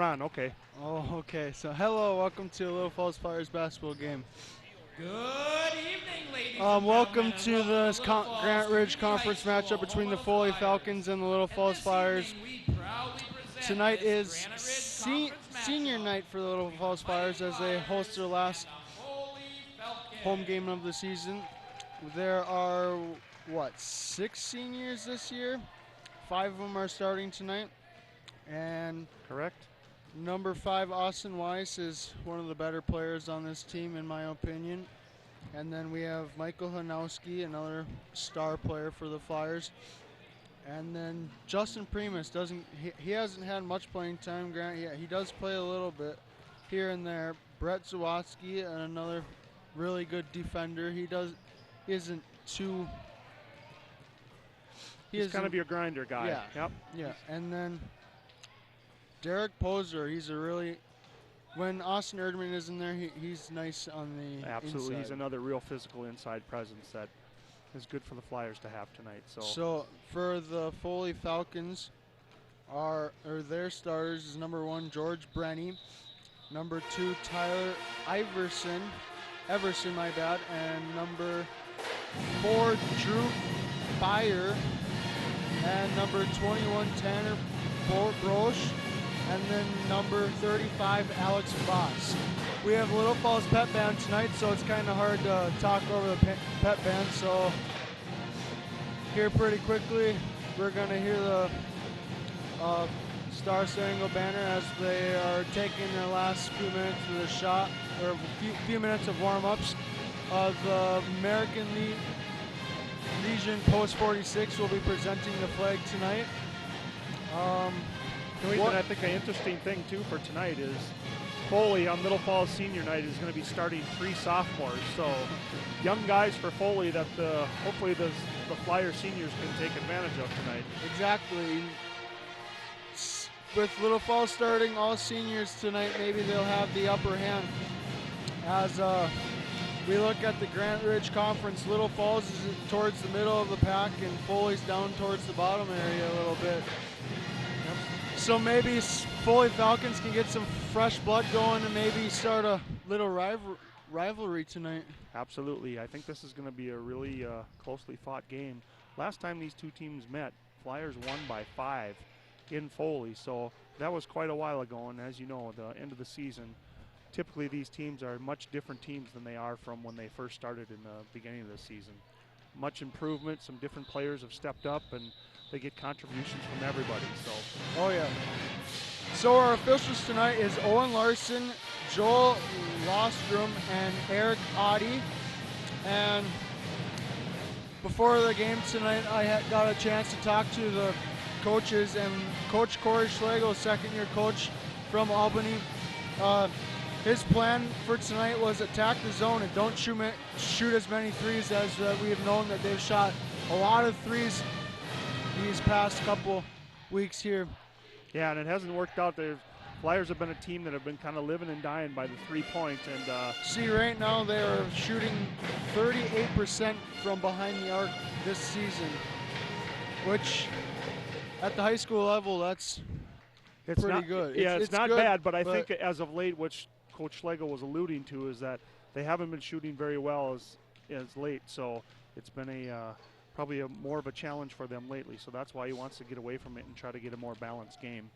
we're on. Okay. Oh, okay. So, hello, welcome to Little Falls Flyers basketball game. Good evening, ladies and Welcome gentlemen, to and this Little Falls Grant Ridge Community High Conference School, matchup between home the of Foley Flyers. Falcons and the Little And Falls this Flyers. evening, we proudly present Tonight this is Granite Ridge Conference senior matchup night for the Little between Falls the Mighty Flyers as they host their Flyers last and the Foley Falcons. home game of the season. There are, what, 6 seniors this year? 5 of them are starting tonight. And Correct. number 5, Austin Weiss, is one of the better players on this team, in my opinion. And then we have Michael Hanowski, another star player for the Flyers. And then Justin Primus he hasn't had much playing time, Grant. Yeah, he does play a little bit here and there. Brett Zawatsky, another really good defender. He isn't too. He's kind of your grinder guy. Yeah. Yep. Yeah. And then Derek Poser, when Austin Erdman is in there, he's nice on the Absolutely. inside. He's another real physical inside presence that is good for the Flyers to have tonight. So for the Foley Falcons, their starters is number 1, George Brenny, number 2, Tyler Everson, and number 4, Drew Byer, and number 21, Tanner Brosch, and then number 35, Alex Voss. We have Little Falls Pep Band tonight, so it's kind of hard to talk over the Pep Band. So here pretty quickly, we're going to hear the Star Spangled Banner as they are taking their last few minutes of the shot, or few minutes of warm-ups. The American Legion Post 46 will be presenting the flag tonight. I think an interesting thing too for tonight is Foley on Little Falls Senior Night is going to be starting 3 sophomores. So young guys for Foley that hopefully the Flyer seniors can take advantage of tonight. Exactly. With Little Falls starting all seniors tonight, maybe they'll have the upper hand. As we look at the Grant Ridge Conference, Little Falls is towards the middle of the pack and Foley's down towards the bottom area a little bit. So maybe Foley Falcons can get some fresh blood going and maybe start a little rivalry tonight. Absolutely. I think this is going to be a really closely fought game. Last time these two teams met, Flyers won by 5 in Foley. So that was quite a while ago. And as you know, the end of the season, typically these teams are much different teams than they are from when they first started in the beginning of the season. Much improvement. Some different players have stepped up and they get contributions from everybody. Oh yeah. So our officials tonight is Owen Larson, Joel Lostrom, and Eric Audi. And before the game tonight, I got a chance to talk to the coaches, and Coach Corey Schlegel, second-year coach from Albany, his plan for tonight was attack the zone and don't shoot as many threes as we have known that they've shot a lot of threes these past couple weeks here. Yeah, and it hasn't worked out. The Flyers have been a team that have been kind of living and dying by the 3-point. And see, right now they are shooting 38% from behind the arc this season, which at the high school level, that's pretty good. Yeah, it's not good, bad, but I think as of late, which Coach Schlegel was alluding to, is that they haven't been shooting very well as late. So it's been probably more of a challenge for them lately. So that's why he wants to get away from it and try to get a more balanced game.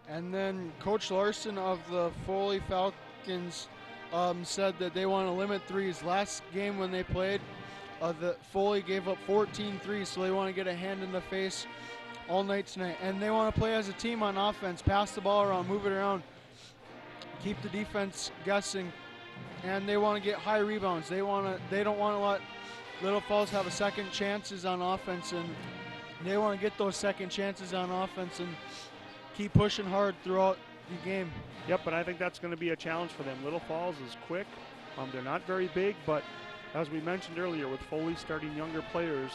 And then Coach Larson of the Foley Falcons said that they want to limit threes. Last game when they played, the Foley gave up 14 threes, so they want to get a hand in the face all night tonight. And they want to play as a team on offense, pass the ball around, move it around, keep the defense guessing, and they want to get high rebounds. They don't want to let Little Falls have a second chances on offense, and they want to get those second chances on offense and keep pushing hard throughout the game. Yep, but I think that's going to be a challenge for them. Little Falls is quick. They're not very big, but as we mentioned earlier, with Foley starting younger players,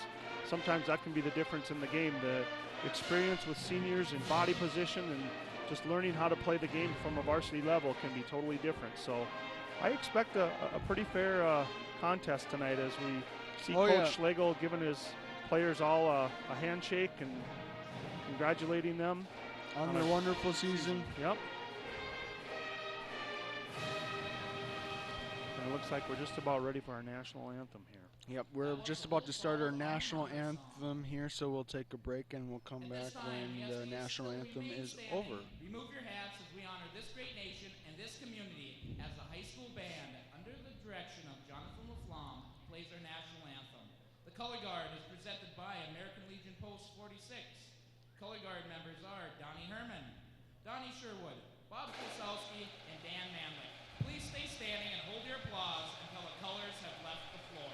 sometimes that can be the difference in the game. The experience with seniors in body position and just learning how to play the game from a varsity level can be totally different. So I expect a pretty fair contest tonight as we see Coach Schlegel giving his players all a handshake and congratulating them. on their wonderful season. Yep. And it looks like we're just about ready for our national anthem here. Yep, we're just about to start our national anthem here, so we'll take a break and we'll come back when the national anthem is over. Remove your hats as we honor this great nation and this community as the high school band, under the direction of Jonathan LaFlamme, plays our national anthem. The color guard is presented by American Legion Post 46. Color guard members are Donnie Herman, Donnie Sherwood, Bob Kosowski, and Dan Manley. Please stay standing and hold your applause until the colors have left the floor.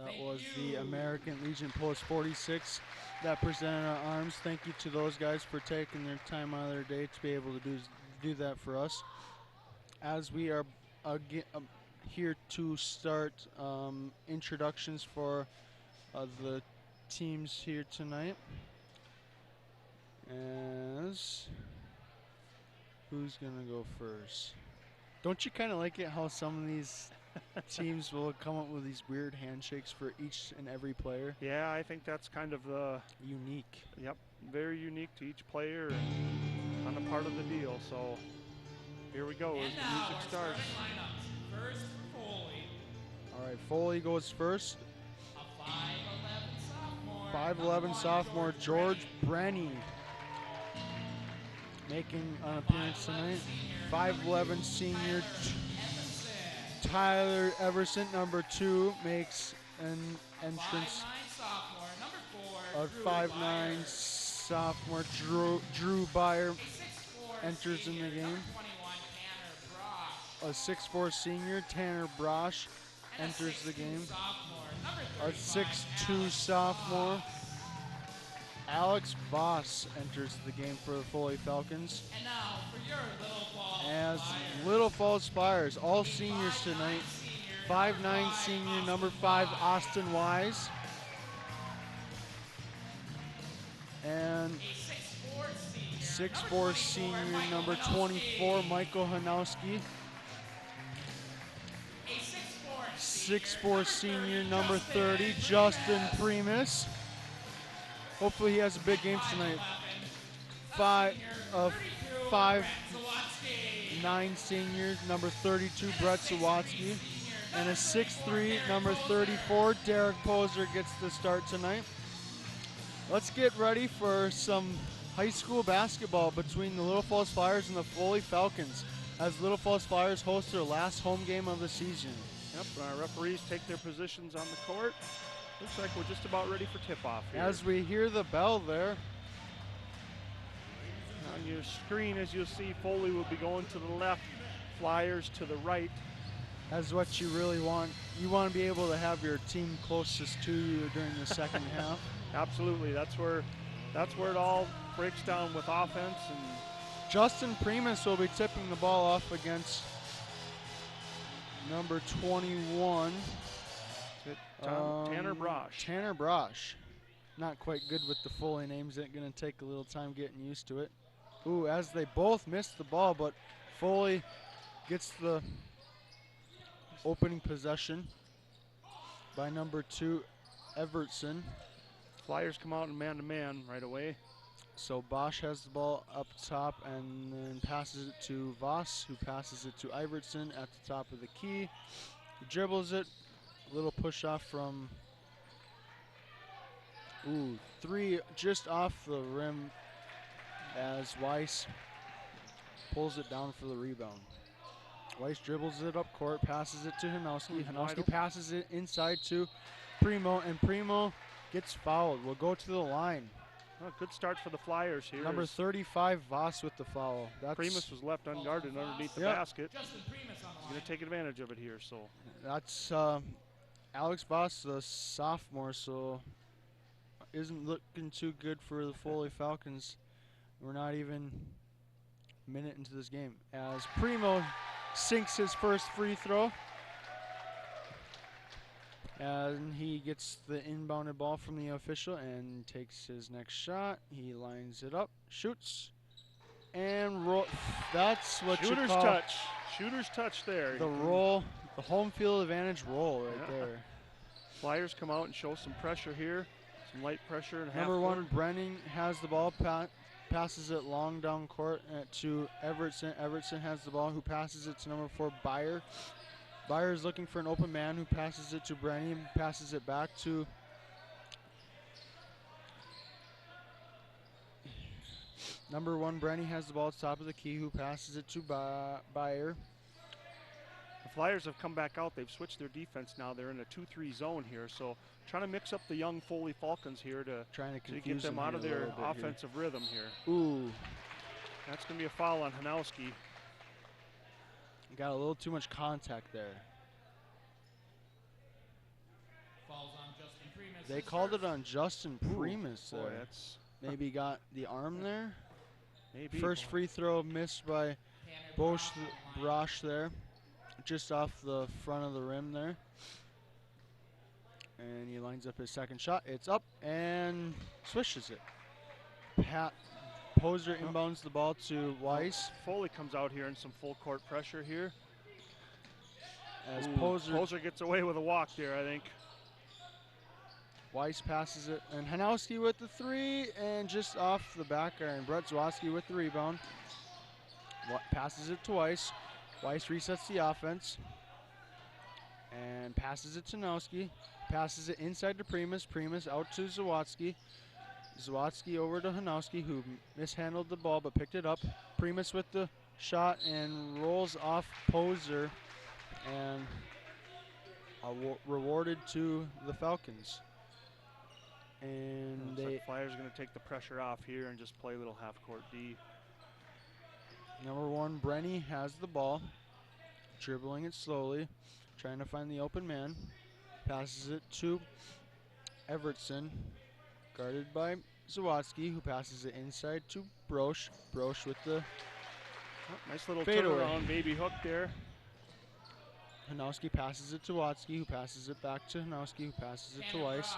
That was the American Legion Post 46 that presented our arms. Thank you to those guys for taking their time out of their day to be able to do that for us. As we are here to start introductions for the teams here tonight. As who's gonna go first? Don't you kind of like it how some of these teams will come up with these weird handshakes for each and every player? Yeah, I think that's kind of the unique. Yep, very unique to each player and kind of part of the deal. So here we go as the music starts. First, Foley. All right, Foley goes first. A 5'11" 5'11" sophomore George Brenny making an appearance tonight. 5'11" senior Tyler Everson, number 2, makes an entrance. 5'9" sophomore Drew Byer enters in the game. A 6'4" senior Tanner Brosh enters the game. A 6'2" sophomore Alex Voss enters the game for the Foley Falcons. And now for your Little Falls As Flyers. Little Falls Flyers, all seniors tonight. 5'9" senior number 5 Austin Wise. And 6'4" senior number 24 Michael Hanowski. 6'4" senior number 30 Justin Primus. Hopefully he has a big game tonight. 5'9" senior number 32 Brett Sawatsky. And a 6'3" number 34 Derek Poser gets the start tonight. Let's get ready for some high school basketball between the Little Falls Flyers and the Foley Falcons as Little Falls Flyers host their last home game of the season. Yep, our referees take their positions on the court. Looks like we're just about ready for tip-off here. As we hear the bell there, On your screen, as you'll see, Foley will be going to the left, Flyers to the right. That's what you really want. You want to be able to have your team closest to you during the second half. Absolutely, that's where it all breaks down with offense. And Justin Primus will be tipping the ball off against number 21. Tanner Brosh. Tanner Brosh. Not quite good with the Foley names. It's going to take a little time getting used to it. Ooh, as they both missed the ball, but Foley gets the opening possession by number 2, Evertson. Flyers come out in man-to-man right away. So Bosch has the ball up top and then passes it to Voss, who passes it to Iverson at the top of the key. He dribbles it. A little push off from, three just off the rim as Weiss pulls it down for the rebound. Weiss dribbles it up court, passes it to Hanowski. Hanowski passes it inside to Primo, and Primo gets fouled. Will go to the line. Oh, good start for the Flyers here. Number 35, Voss with the foul. Primus was left unguarded underneath the basket. He's going to take advantage of it here. So that's Alex Voss, the sophomore, so isn't looking too good for the Foley Falcons. We're not even a minute into this game as Primo sinks his first free throw. And he gets the inbounded ball from the official and takes his next shot. He lines it up, shoots, and that's what you call touch. Shooter's touch there. The roll, the home field advantage roll right there. Flyers come out and show some pressure here, some light pressure. And Number 1, Brenning has the ball, passes it long down court to Evertson. Evertson has the ball, who passes it to number 4, Byer. Byer is looking for an open man, who passes it to Brenny, passes it back to number 1. Brenny has the ball at the top of the key, who passes it to Byer. The Flyers have come back out. They've switched their defense now. They're in a 2-3 zone here, so trying to mix up the young Foley Falcons here to get them out of their offensive rhythm here. Ooh. That's going to be a foul on Hanowski. Got a little too much contact there. Falls on Justin Primus. They called it on Justin Primus there. Boy, that's maybe got the arm there. Maybe. First free throw missed by Brosh there. Just off the front of the rim there. And he lines up his second shot. It's up and swishes it. Poser inbounds the ball to Weiss. Foley comes out here in some full court pressure here. As Poser gets away with a walk there, I think. Weiss passes it, and Hanowski with the 3, and just off the back iron. Brett Zwoski with the rebound. Passes it to Weiss. Weiss resets the offense and passes it to Hanowski. Passes it inside to Primus. Primus out to Zwoski. Zwotsky over to Hanowski, who mishandled the ball but picked it up. Primus with the shot and rolls off Poser, and rewarded to the Falcons. And the Flyers are going to take the pressure off here and just play a little half-court D. Number 1, Brenny has the ball, dribbling it slowly, trying to find the open man. Passes it to Evertson, guarded by Zwotsky, who passes it inside to Brosh. Brosh with the nice little fadeaway. Turnaround baby hook there. Hanowski passes it to Watsky, who passes it back to Hanowski, who passes it to Weiss.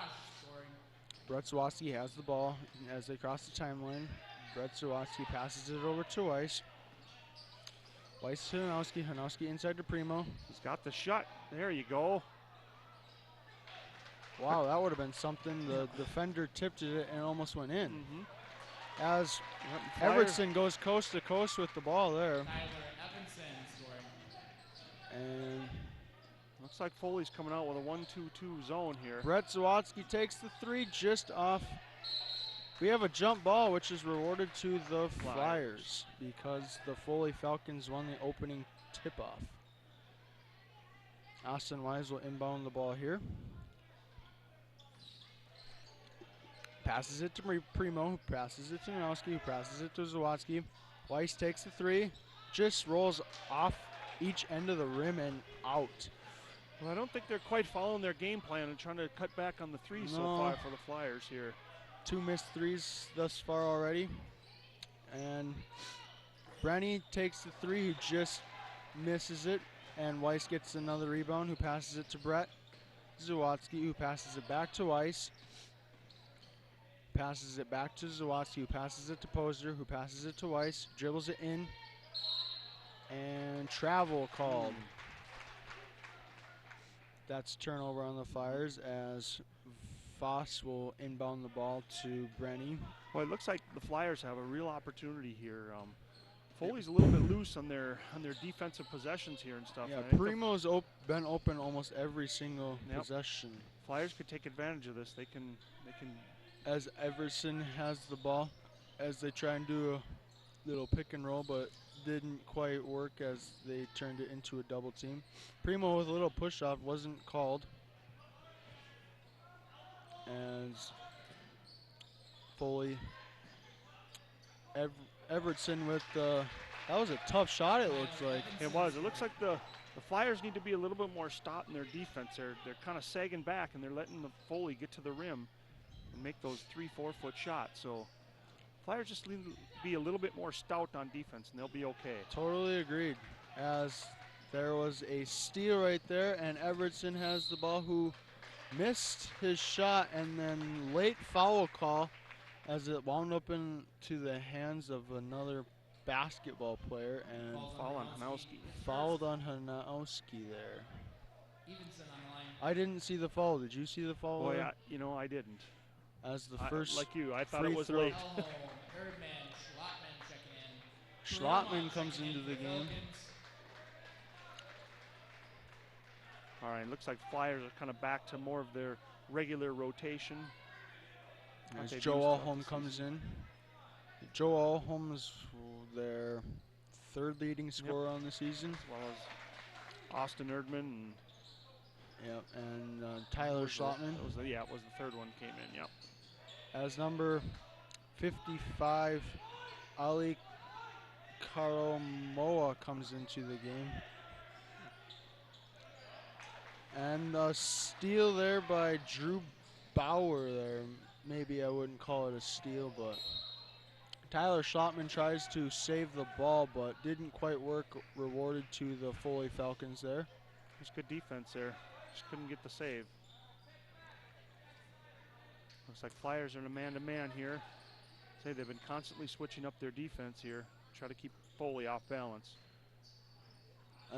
Brett Zwotsky has the ball as they cross the timeline. Brett Zwotsky passes it over to Weiss. Weiss to Hanowski. Hanowski inside to Primo. He's got the shot. There you go. Wow, that would have been something. The defender tipped it and almost went in. As Evertson goes coast to coast with the ball there. And looks like Foley's coming out with a 1-2-2 zone here. Brett Zwotsky takes the 3 just off. We have a jump ball, which is rewarded to the Flyers because the Foley Falcons won the opening tip-off. Austin Wise will inbound the ball here. passes it to Primo, who passes it to Nanowski, who passes it to Zawadzki. Weiss takes the three, just rolls off each end of the rim and out. Well, I don't think they're quite following their game plan and trying to cut back on the threes so far for the Flyers here. 2 missed threes thus far already. And Brenny takes the three, he just misses it. And Weiss gets another rebound, who passes it to Brett Zawadzki, who passes it back to Weiss. Passes it back to Zawadzki, who passes it to Poser, who passes it to Weiss, dribbles it in, and travel called. That's turnover on the Flyers as Voss will inbound the ball to Brenny. Well, it looks like the Flyers have a real opportunity here. Foley's a little bit loose on their defensive possessions here and stuff. Yeah, and Primo's been open almost every single possession. Flyers could take advantage of this. They can. As Everson has the ball, as they try and do a little pick and roll, but didn't quite work as they turned it into a double team. Primo with a little push off wasn't called. As Foley, Everson with the, that was a tough shot it looks like. It was. It looks like the Flyers need to be a little bit more stout in their defense. They're kind of sagging back and they're letting the Foley get to the rim and make those 3-4 foot shots. So Flyers just need to be a little bit more stout on defense and they'll be okay. Totally agreed. As there was a steal right there and Everson has the ball, who missed his shot, and then late foul call as it wound up into the hands of another basketball player and foul on Hanowski. Fouled on Hanowski there. Evenson on the line. I didn't see the foul. Did you see the foul? Boy, I didn't. As the first, like you, I thought free it was throw. late. Oh, Erdman, Schlotman checking in. Schlotman comes into the game. All right, looks like Flyers are kind of back to more of their regular rotation. As Joe Alholm comes in. Joe Alholm is their third leading scorer on the season. As well as Austin Erdman and Tyler Schlotman. It was the third one came in, yep. As number 55, Ali Karamoa comes into the game. And a steal there by Drew Bauer there. Maybe I wouldn't call it a steal, but Tyler Schlotman tries to save the ball, but didn't quite work. Rewarded to the Foley Falcons there. It's good defense there. Just couldn't get the save. Looks like Flyers are in a man-to-man here. Say they've been constantly switching up their defense here. Try to keep Foley off balance.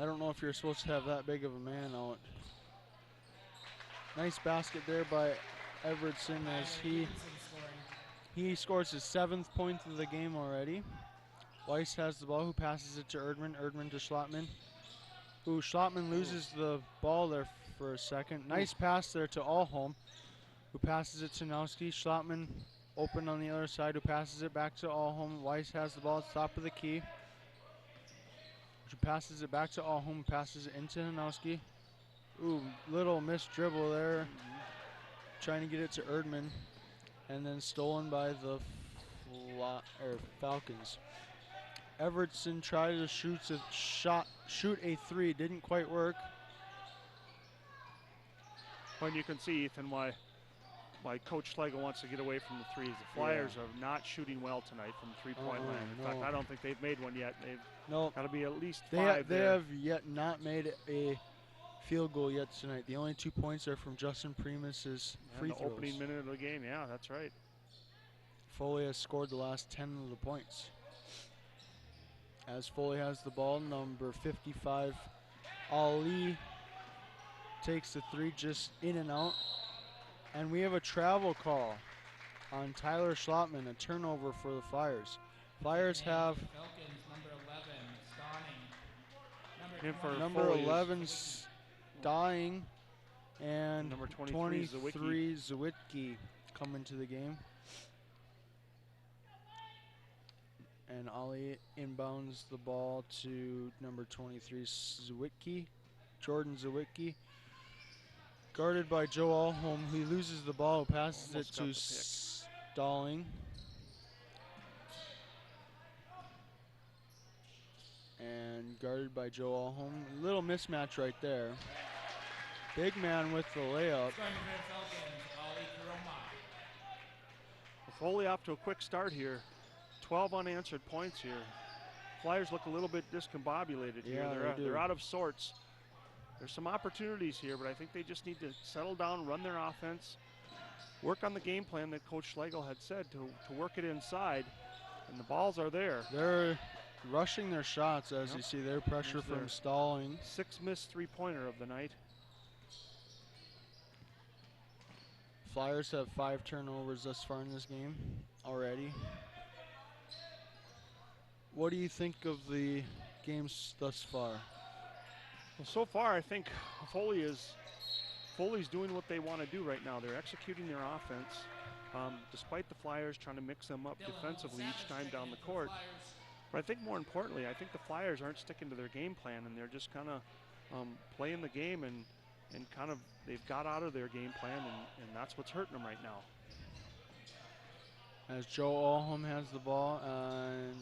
I don't know if you're supposed to have that big of a man out. Nice basket there by Everson as he scores his 7th point of the game already. Weiss has the ball, who passes it to Erdman. Erdman to Schlotman. Ooh, Schlotman loses the ball there for a second. Nice pass there to Alholm, who passes it to Nowski. Schlotman open on the other side, who passes it back to Alholm. Weiss has the ball at the top of the key. Who passes it back to Alholm, passes it into Hanowski. Ooh, little missed dribble there. Trying to get it to Erdman. And then stolen by the Falcons. Everson tried to shoot a three, didn't quite work. When you can see, Ethan, why Coach Schlegel wants to get away from the threes. The Flyers are not shooting well tonight from three-point land. In fact, I don't think they've made one yet. They've got to be at least five. They have yet not made a field goal yet tonight. The only 2 points are from Justin Primus's free throws. The opening minute of the game, yeah, that's right. Foley has scored the last 10 of the points. As Foley has the ball, number 55, Ali takes the three just in and out. And we have a travel call on Tyler Schlotman, a turnover for the Flyers. Flyers have number 11 Dying and number 23 Zawicki come into the game. And Ali inbounds the ball to number 23 Zawicki, Jordan Zawicki. Guarded by Joe Alholm, who loses the ball, passes it to Stalling. And guarded by Joe Alholm. Little mismatch right there. Big man with the layup. Foley off to a quick start here. 12 unanswered points here. Flyers look a little bit discombobulated here. Yeah, They're out of sorts. There's some opportunities here, but I think they just need to settle down, run their offense, work on the game plan that Coach Schlegel had said to work it inside, and the balls are there. They're rushing their shots, as you see there. Pressure from Stalling. 6th missed three-pointer of the night. Flyers have 5 turnovers thus far in this game already. What do you think of the games thus far? Well, so far I think Foley's doing what they want to do right now. They're executing their offense, despite the Flyers trying to mix them up defensively each time down the court. But I think more importantly, I think the Flyers aren't sticking to their game plan, and they're just kind of playing the game and kind of they've got out of their game plan, and that's what's hurting them right now. As Joe Alholm has the ball on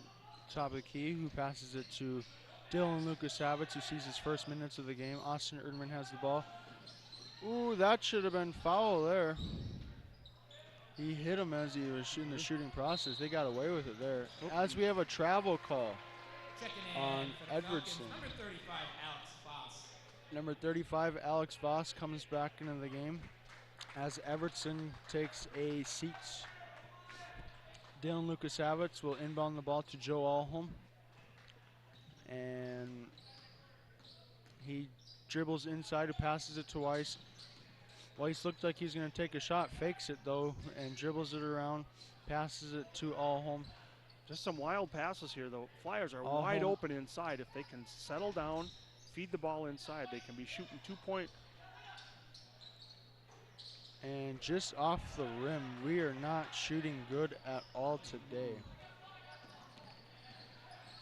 top of the key, who passes it to Dylan Lukasavitz, who sees his first minutes of the game. Austin Erdman has the ball. Ooh, that should have been foul there. He hit him as he was in the shooting process. They got away with it there. As we have a travel call on Edwardson. Number 35, Alex Voss, comes back into the game as Evertson takes a seat. Dylan Lukasavitz will inbound the ball to Joe Alholm. And he dribbles inside, who passes it to Weiss. Weiss looked like he's going to take a shot, fakes it though, and dribbles it around, passes it to Alholm. Just some wild passes here though. Flyers are wide open inside. If they can settle down, feed the ball inside, they can be shooting 2-point. And just off the rim, we are not shooting good at all today.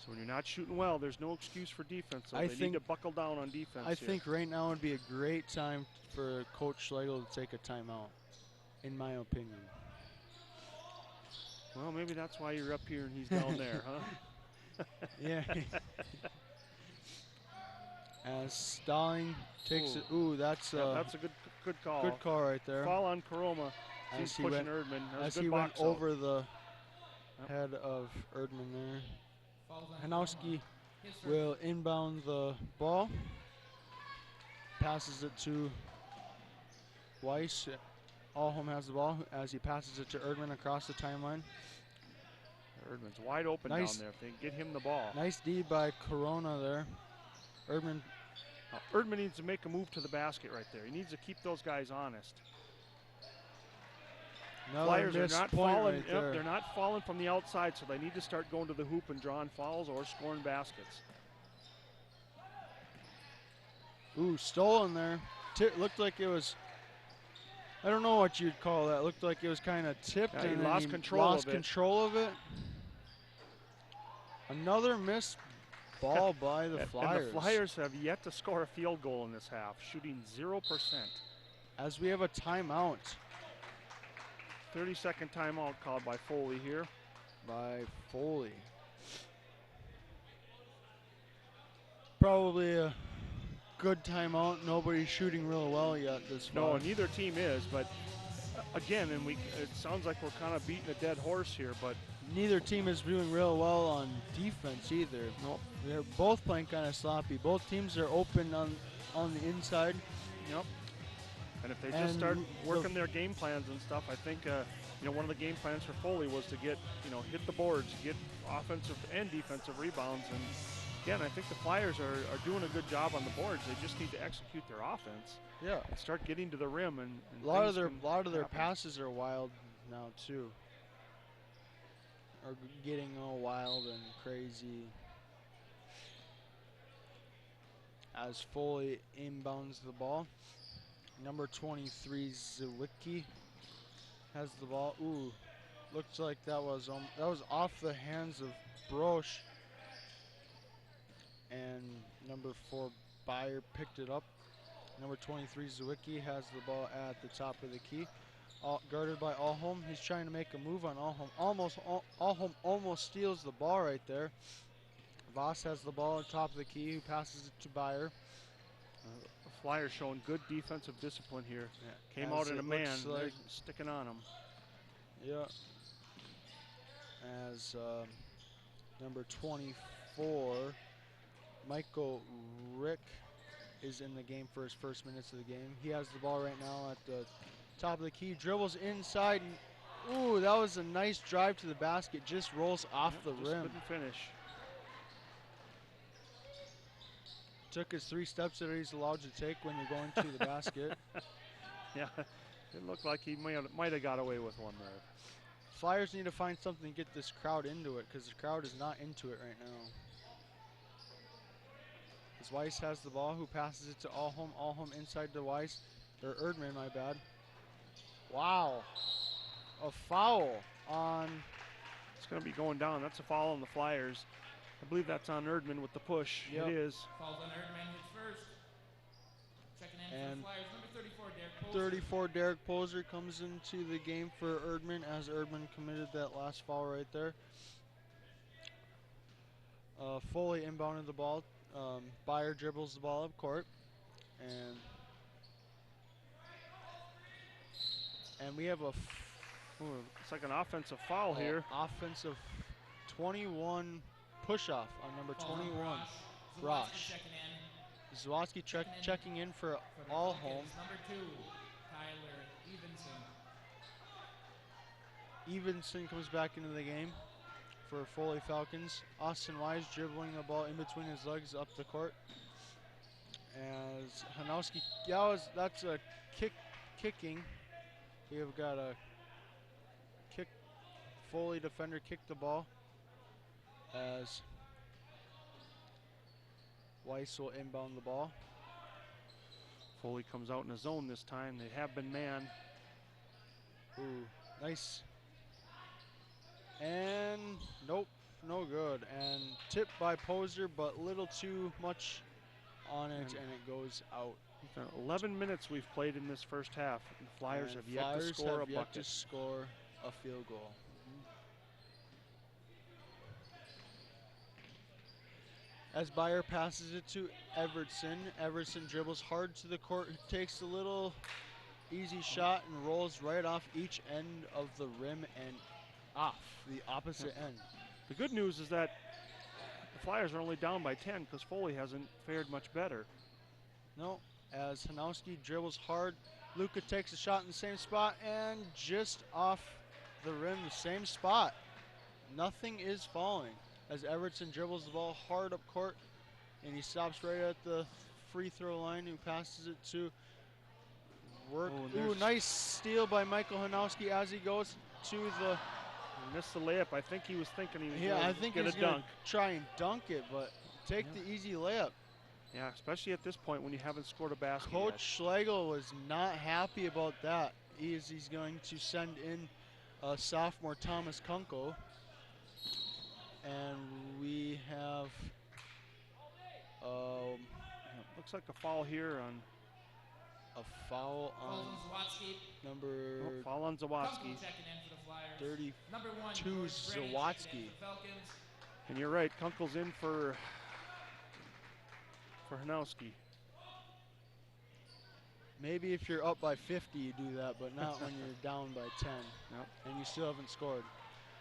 So when you're not shooting well, there's no excuse for defense. So they need to buckle down on defense. I think right now would be a great time for Coach Schlegel to take a timeout, in my opinion. Well, maybe that's why you're up here and he's down there, huh? Yeah. As Stalling takes it. Ooh, that's a good call. Good call right there. Foul on Karoma. He's pushing Erdman. As he went over the head of Erdman there. Hanowski will inbound the ball. Passes it to Weiss. Alholm has the ball as he passes it to Erdman across the timeline. Erdman's wide open down there if they can get him the ball. Nice D by Corona there. Erdman needs to make a move to the basket right there. He needs to keep those guys honest. Flyers are not falling. They're not falling from the outside, so they need to start going to the hoop and drawing fouls or scoring baskets. Ooh, stolen there. Looked like it was. I don't know what you'd call that. Looked like it was kind of tipped and he lost control of it. Another missed ball by the Flyers. And the Flyers have yet to score a field goal in this half, shooting 0%. As we have a timeout. 30-second timeout called by Foley here. By Foley. Probably a good timeout. Nobody's shooting real well yet this far. No, neither team is, but again, it sounds like we're kind of beating a dead horse here, but neither team is doing real well on defense either. Nope. They're both playing kind of sloppy. Both teams are open on the inside. Yep. And if they just start working their game plans and stuff, I think one of the game plans for Foley was to get hit the boards, get offensive and defensive rebounds. And again, I think the Flyers are doing a good job on the boards. They just need to execute their offense. Yeah. And start getting to the rim and a lot of their passes are wild now too. Are getting all wild and crazy. As Foley inbounds the ball. Number 23, Zawicki, has the ball. Ooh, looks like that was off the hands of Brosh. And number 4, Bayer picked it up. Number 23, Zawicki, has the ball at the top of the key. guarded by Alholm. He's trying to make a move on Alholm. Alholm almost steals the ball right there. Voss has the ball on top of the key, who passes it to Byer. The Flyers showing good defensive discipline here. Yeah, Came out in a man, like sticking on him. Yeah. As number 24, Michael Rick, is in the game for his first minutes of the game. He has the ball right now at the top of the key, dribbles inside, and ooh, that was a nice drive to the basket, just rolls off the rim. Couldn't finish. Took his 3 steps that he's allowed to take when you're going to the basket. Yeah, it looked like he might have got away with one there. Flyers need to find something to get this crowd into it, because the crowd is not into it right now. As Weiss has the ball, who passes it to Alholm. Alholm inside to Weiss, or Erdman, my bad. Wow, a foul on. It's going to be going down. That's a foul on the Flyers. I believe that's on Erdman with the push. Yep. It is. Falls on Erdman, hits first. Checking in And for the Flyers, number 34, 34, Derek Poser. Derek Poser comes into the game for Erdman, as Erdman committed that last foul right there. Foley inbounded the ball. Byer dribbles the ball up court, and we have a it's like an offensive foul here. Offensive 21 push-off on number 21, Brosh. Zawadzki checking in for Alholm. Number 2, Tyler Evenson. Evenson comes back into the game for Foley Falcons. Austin Wise dribbling the ball in between his legs up the court. As Hanowski, that's a kicking. We have got a kick. Foley defender kicked the ball, as Weiss will inbound the ball. Foley comes out in a zone this time. They have been man. Ooh, nice. And nope, no good. And tipped by Poser, but little too much on it, and it goes out. 11 minutes we've played in this first half. The Flyers have yet to score a bucket. Yet to score a field goal. As Byer passes it to Evertson. Evertson dribbles hard to the court, takes a little easy shot and rolls right off each end of the rim and off the opposite end. The good news is that the Flyers are only down by 10 because Foley hasn't fared much better. No, as Hanowski dribbles hard, Luka takes a shot in the same spot and just off the rim, the same spot. Nothing is falling. As Evertson dribbles the ball hard up court, and he stops right at the free throw line, who passes it to Work. Ooh, nice steal by Michael Hanowski as he goes to the. He missed the layup. I think he was thinking he was going to try and dunk it, but take the easy layup. Yeah, especially at this point when you haven't scored a basket Coach yet. Schlegel was not happy about that. He's going to send in sophomore Thomas Kunkel. And we have looks like a foul here on foul on number foul on Zawadzki. 32 Zawadzki. And you're right, Kunkel's in for Hanowski. Maybe if you're up by 50 you do that, but not when you're down by 10 and you still haven't scored.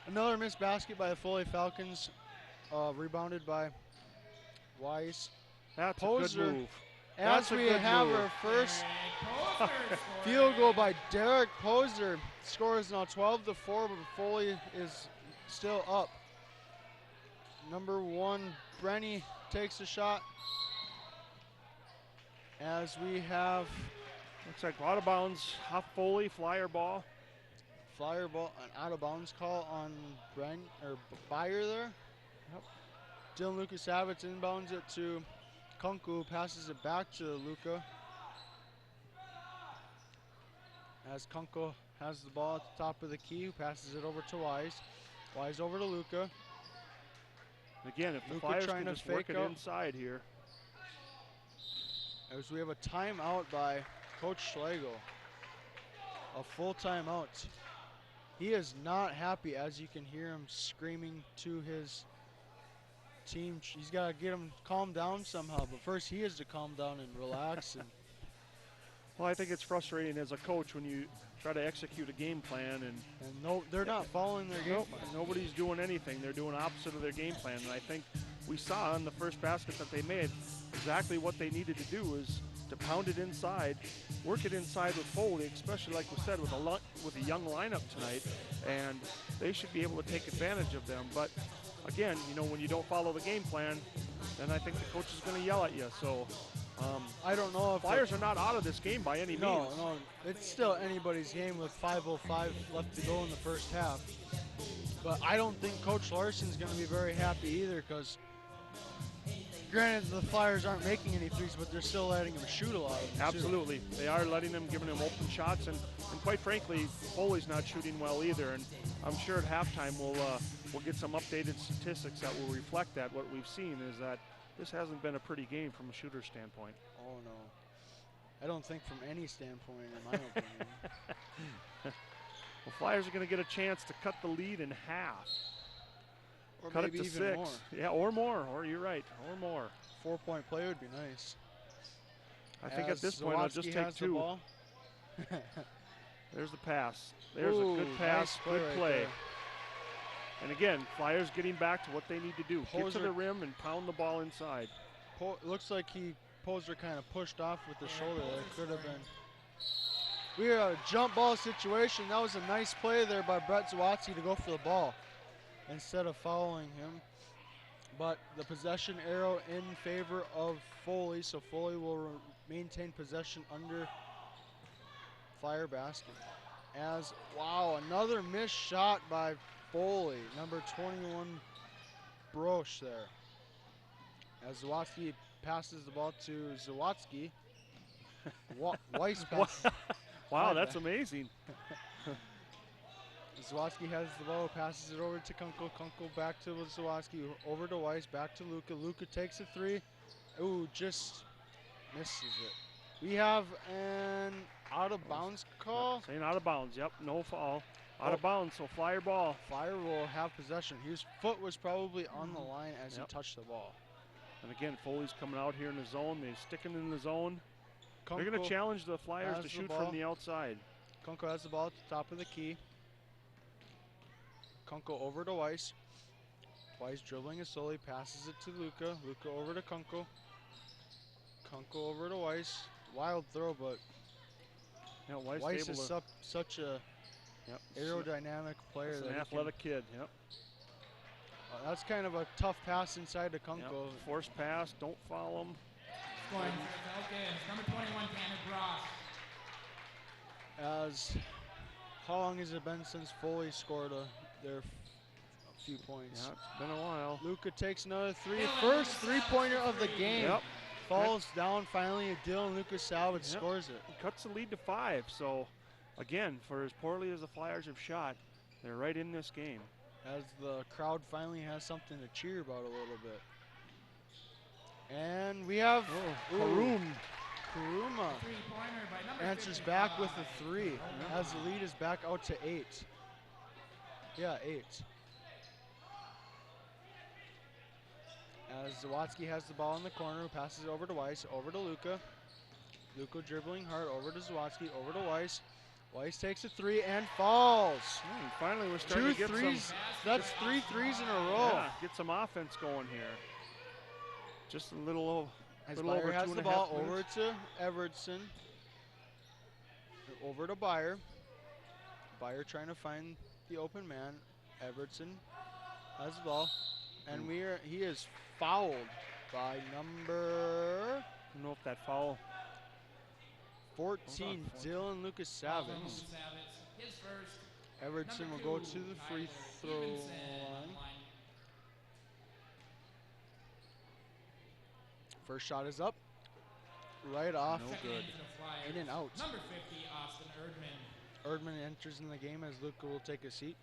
Another missed basket by the Foley Falcons, rebounded by Weiss. That's Poser, a good move. As we have our first field goal by Derek Poser. Score is now 12-4, but Foley is still up. Number 1, Brenny takes a shot. As we have, looks like out of bounds, off Foley, Flyer ball. Flyer ball, an out of bounds call on Byer there. Yep. Dylan Lukasavitz inbounds it to Kunku, passes it back to Luka. As Kunku has the ball at the top of the key, who passes it over to Wise. Wise over to Luka. Again, if the Luka Flyers trying can to just work fake it out. inside here. As we have a timeout by Coach Schlegel. a full timeout. He is not happy, as you can hear him screaming to his team. He's got to get him calm down somehow, but first he has to calm down and relax. And Well, I think it's frustrating as a coach when you try to execute a game plan and no, they're not following their game plan. nobody's doing anything. They're doing opposite of their game plan. And I think we saw on the first basket that they made exactly what they needed to do is to pound it inside, work it inside with Foley, especially like we said with a young lineup tonight, and they should be able to take advantage of them. But again, you know, when you don't follow the game plan, then I think the coach is going to yell at you. So I don't know if Flyers are not out of this game by any means. No, it's still anybody's game with 5:05 left to go in the first half. But I don't think Coach Larson's going to be very happy either, because granted the Flyers aren't making any threes, but they're still letting them shoot a lot of them. Absolutely. They are letting them, giving them open shots, and quite frankly, Foley's not shooting well either. And I'm sure at halftime we'll get some updated statistics that will reflect that. What we've seen is that this hasn't been a pretty game from a shooter standpoint. Oh no. I don't think from any standpoint, in my opinion. Well, Flyers are going to get a chance to cut the lead in half. Or Cut it maybe to even 6. more. Yeah, or more. Or you're right, or more. 4-point play would be nice. I think at this point I'll just Zawadzki take has the 2. ball. There's the pass. There's Ooh, a good pass, nice good right play. there. And again, Flyers getting back to what they need to do. Get to Poser- the rim and pound the ball inside. Looks like Poser kind of pushed off with the shoulder. That could have been. We had a jump ball situation. That was a nice play there by Brett Zawadzki to go for the ball instead of following him. But the possession arrow in favor of Foley, so Foley will maintain possession under Flyer basket. As, wow, another missed shot by Foley, number 21 Brosh there. As Zawadzki passes the ball to Zawadzki. Weiss passes. Wow, that's amazing. Zawadzki has the ball, passes it over to Kunkel. Kunkel back to Zawadzki, over to Weiss, back to Luka. Luka takes a 3. Ooh, just misses it. We have an out of bounds call. Saying out of bounds, yep, no foul. Out of bounds, so Flyer ball. Flyer will have possession. His foot was probably on the line as he touched the ball. And again, Foley's coming out here in the zone. They're sticking in the zone. Kunkel They're going to challenge the Flyers has to the shoot ball. from the outside. Kunkel has the ball at the top of the key. Kunkel over to Weiss. Weiss dribbling it slowly, passes it to Luka. Luka over to Kunkel. Kunkel over to Weiss. Wild throw, but Yeah, Weiss is such a yep, aerodynamic player. That's that an he athletic kid, yep. that's kind of a tough pass inside to Kunkel. Yep. Forced pass, don't foul him. Scoring for the Falcons, number 21, Tanner Grosh. As how long has it been since Foley scored a few points? Yeah, it's been a while. Luka takes another 3. First three-pointer of the game. Yep. Falls down finally, and Dylan Lucas Salvage scores it. He cuts the lead to 5. So, again, for as poorly as the Flyers have shot, they're right in this game. As the crowd finally has something to cheer about a little bit. And we have Karuma Three-pointer by number answers 55. back with a 3 as the lead is back out to 8. Yeah, 8. As Zawadzki has the ball in the corner, passes it over to Weiss, over to Luka. Luka dribbling hard, over to Zawadzki, over to Weiss. Weiss takes a 3 and falls. Finally, we're starting 2 to get threes. some. That's 3 threes in a row. Yeah, get some offense going here. Just a little As little over Byer has 2.5 the ball minutes. over to Evertson. Over to Byer. Byer trying to find the open man. Evertson has the ball. And he is fouled by number I don't know if that foul. 14, Dylan Lucas Savage. Lucas Savage, his first. Evertson will go to the free throw line. First shot is up. Right off. No good. In and out. Number 50, Austin Erdman. Erdman enters in the game as Luka will take a seat.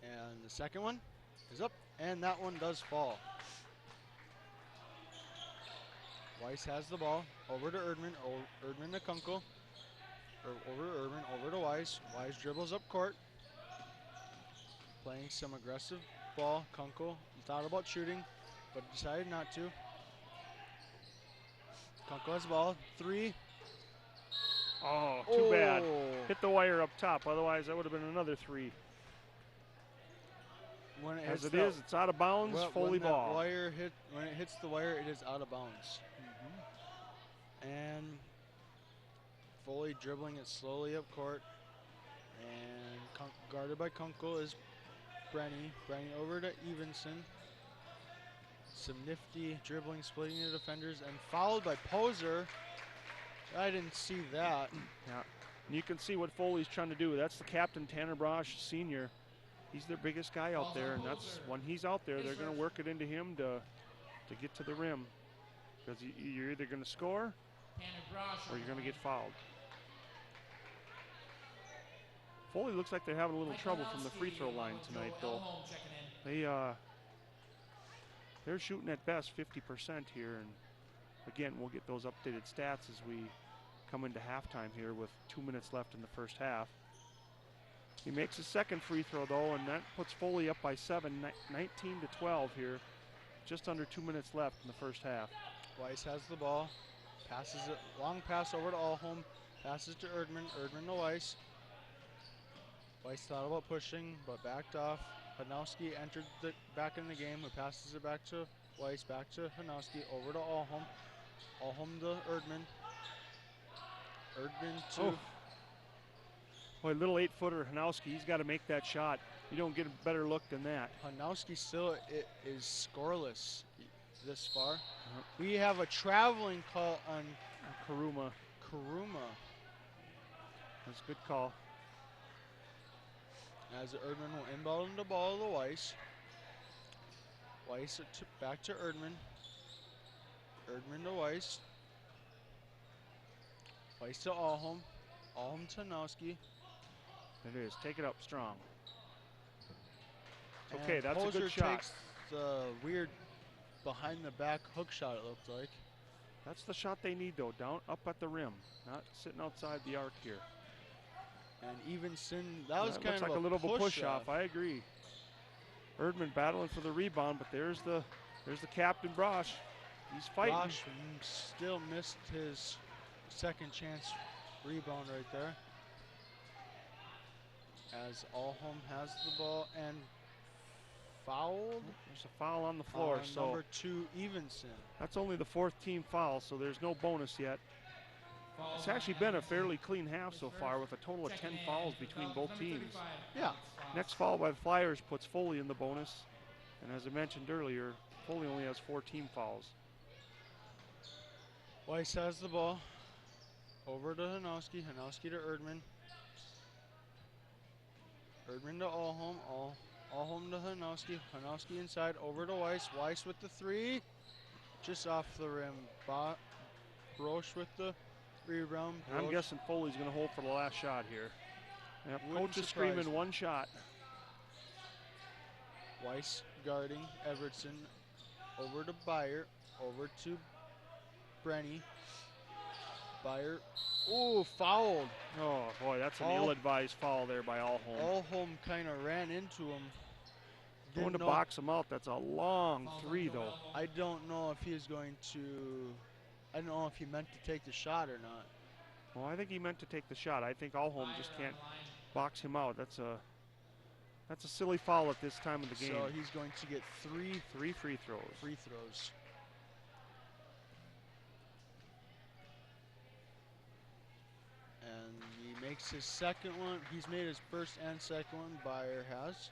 And the second one is up, and that one does fall. Weiss has the ball. Over to Erdman. Erdman to Kunkel. Over to Erdman. Over to Weiss. Weiss dribbles up court. Playing some aggressive ball. Kunkel thought about shooting, but decided not to. Kunkel has the ball. 3. Oh, too bad. Hit the wire up top. Otherwise, that would have been another 3. When it As hits it is, it's out of bounds. well, Foley when ball. when it hits the wire, it is out of bounds. And Foley dribbling it slowly up court. And guarded by Kunkel is Brenny. Brenny over to Evenson. Some nifty dribbling, splitting the defenders, and fouled by Poser. I didn't see that. Yeah, and you can see what Foley's trying to do. That's the captain, Tanner Brosh, senior. He's their biggest guy out there, and that's when he's out there, they're going to work it into him to get to the rim. Because you're either going to score or you're going to get fouled. Foley looks like they're having a little trouble from the free throw line tonight, though. They're shooting at best 50% here, and again, we'll get those updated stats as we come into halftime here with 2 minutes left in the first half. He makes his second free throw, though, and that puts Foley up by 7, 19-12 here. Just under 2 minutes left in the first half. Weiss has the ball, passes it, long pass over to Alholm, passes to Erdman, Erdman to Weiss. Weiss thought about pushing, but backed off. Hanowski entered back in the game, who passes it back to Weiss, back to Hanowski, over to Alholm. Alholm to Erdman. Erdman to... Boy, little 8-footer Hanowski, he's got to make that shot. You don't get a better look than that. Hanowski still is scoreless this far. We have a traveling call on Karuma. That's a good call. As Erdman will inbound the ball to Weiss. Weiss back to Erdman. Erdman to Weiss. Weiss to Alholm. Alholm to Hanowski. It is. Take it up strong. And okay, that's Poser a good shot. Takes the weird behind the back hook shot, it looked like. That's the shot they need, though, down up at the rim, not sitting outside the arc here. And Evenson, that was kind looks of like a little bit push off. I agree. Erdman battling for the rebound, but there's the captain Brosh. He's fighting. Brosh still missed his second chance rebound right there. As Alholm has the ball and fouled. There's a foul on the floor. So number 2, Evenson. That's only the 4th team foul, so there's no bonus yet. It's actually been a fairly clean half so far with a total of 10 fouls between both teams. Yeah. Next foul by the Flyers puts Foley in the bonus. And as I mentioned earlier, Foley only has 4 team fouls. Weiss has the ball. Over to Hanowski. Hanowski to Erdman. Erdman to Alholm. Alholm to Hanowski. Hanowski inside. Over to Weiss. Weiss with the 3. Just off the rim. Brosh with the rebound. I'm guessing Foley's going to hold for the last shot here. Yep, coach is surprise screaming me. 1 shot. Weiss guarding Evertson. Over to Byer. Over to Brenny. Byer. Ooh, fouled. Oh, boy, that's an ill-advised foul there by Alholm. Alholm kind of ran into him. Going to box him out. That's a long 3, though. I don't know if he's going to... I don't know if he meant to take the shot or not. Well, I think he meant to take the shot. I think Alholm just can't box him out. That's a silly foul at this time of the game. So he's going to get 3 free throws. Free throws. And he makes his second one. He's made his first and second one. Byer has.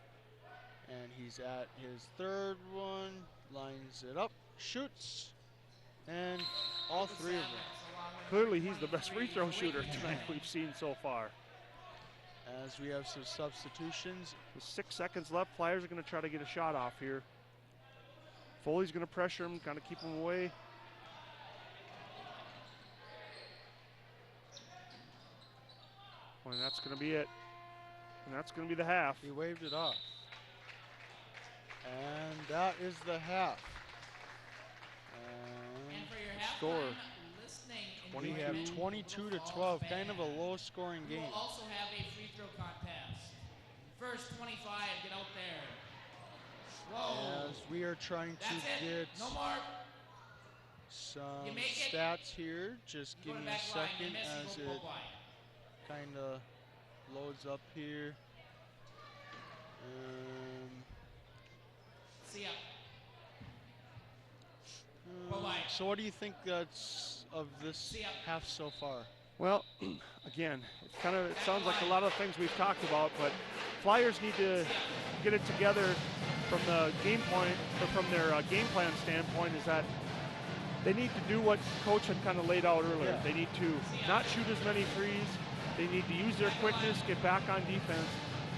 And he's at his third one. Lines it up. Shoots. And all 3 of them. Clearly, he's the best free throw shooter tonight we've seen so far. As we have some substitutions. With 6 seconds left, Flyers are going to try to get a shot off here. Foley's going to pressure him, kind of keep him away. And that's going to be it. And that's going to be the half. He waved it off. And that is the half. And for your halftime score? We have 22 to 12, kind of a low-scoring game. We'll also have a free throw contest. First 25, get out there. Whoa. As we are trying to get No more. some stats here. Just give me a second as it kind of loads up here. See ya. So what do you think that's of this half so far? Well, again, it sounds like a lot of things we've talked about, but Flyers need to get it together from the game point, or from their game plan standpoint, is that they need to do what Coach had kind of laid out earlier. Yeah. They need to not shoot as many threes. They need to use their quickness, get back on defense.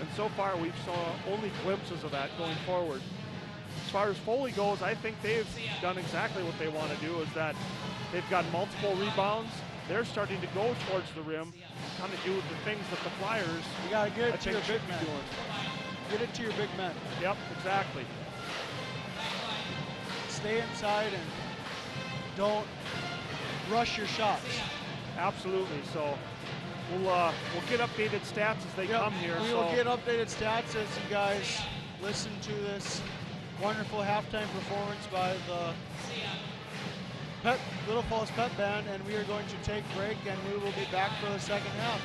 And so far, we've saw only glimpses of that going forward. As far as Foley goes, I think they've done exactly what they want to do, is that they've got multiple rebounds. They're starting to go towards the rim, kind of do the things that the Flyers, You got to get it to your should big be men. doing. Get it to your big men. Yep, exactly. Stay inside and don't rush your shots. Absolutely. So we'll get updated stats as they come here. We will get updated stats as you guys listen to this wonderful halftime performance by the Little Falls Pep Band, and we are going to take a break, and we will be back for the second half.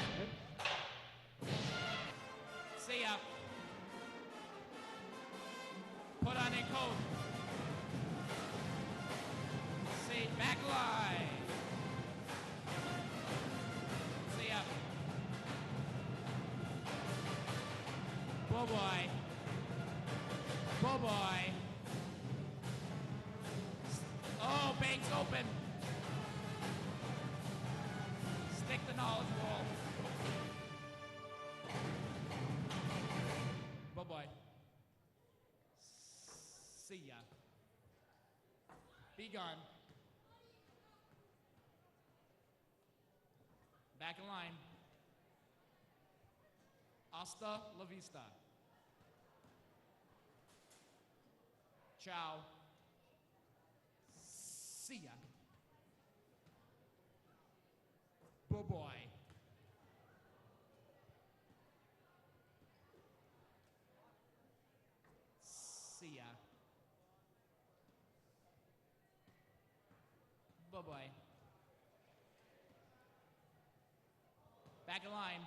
See ya. Put on a coat. See, back line. See ya. Boy. Oh, Banks open. Stick the knowledge wall. Bye-bye. See ya. Be gone. Back in line. Hasta la vista. Ciao. See ya. Bye-bye. See ya. Bye-bye. Back in line.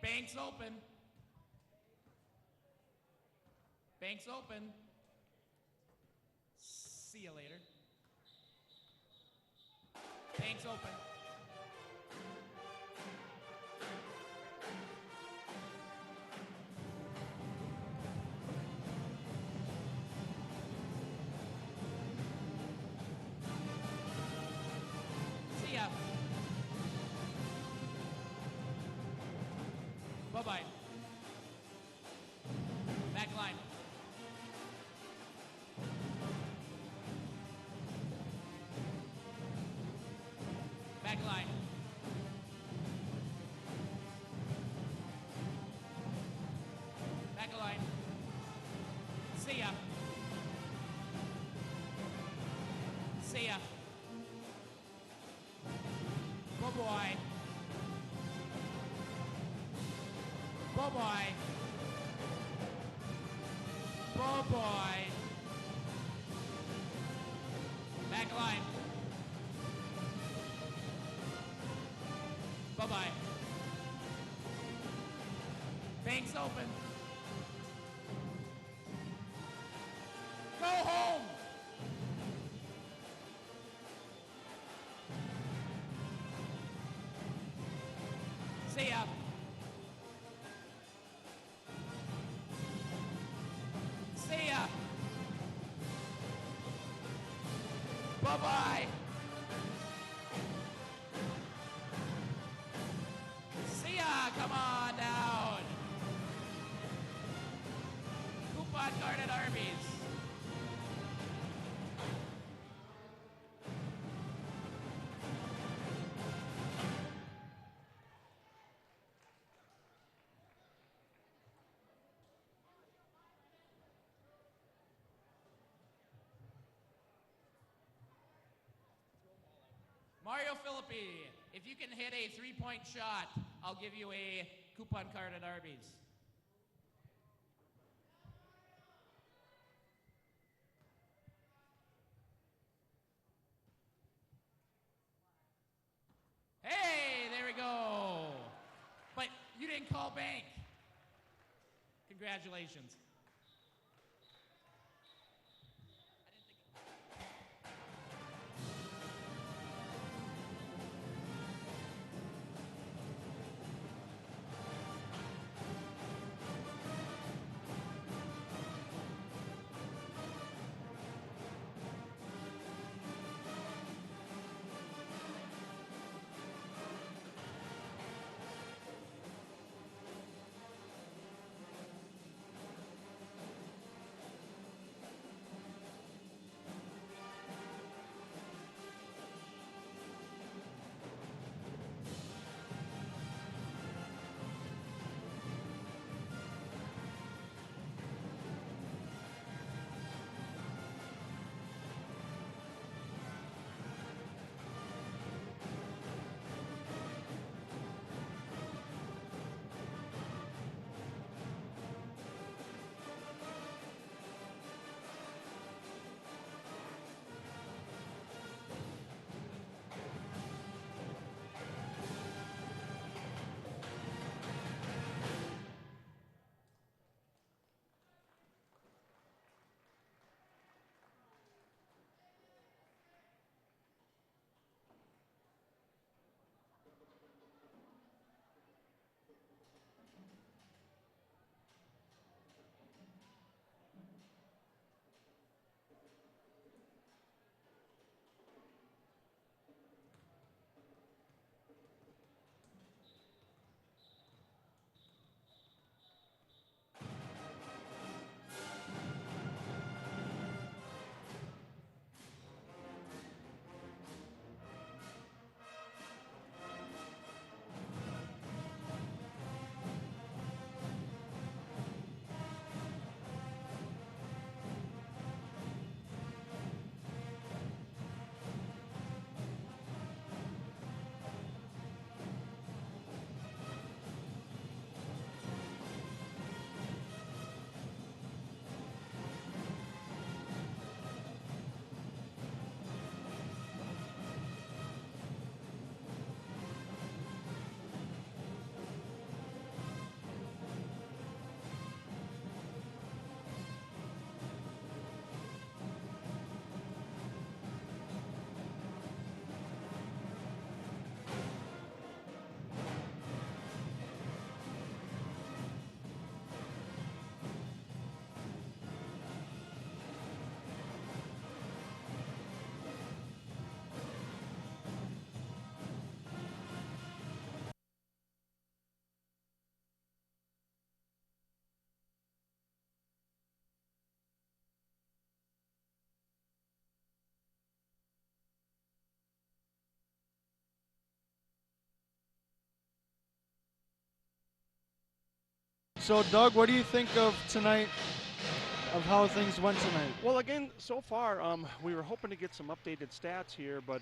Banks open. Banks open. See you later. Banks open. See ya. Bye-bye. Back line. Back line. Back line. See ya. See ya. Bye-bye. Bye-bye. Bye-bye. Back line. Bye-bye. Banks open. Go home. See ya. See ya. Bye-bye. See ya. Come on down. Coupon card at Arby's. Mario Philippi, if you can hit a 3-point shot, I'll give you a coupon card at Arby's. Hey, there we go. But you didn't call bank. Congratulations. So, Doug, what do you think of tonight, of how things went tonight? Well, again, so far, we were hoping to get some updated stats here, but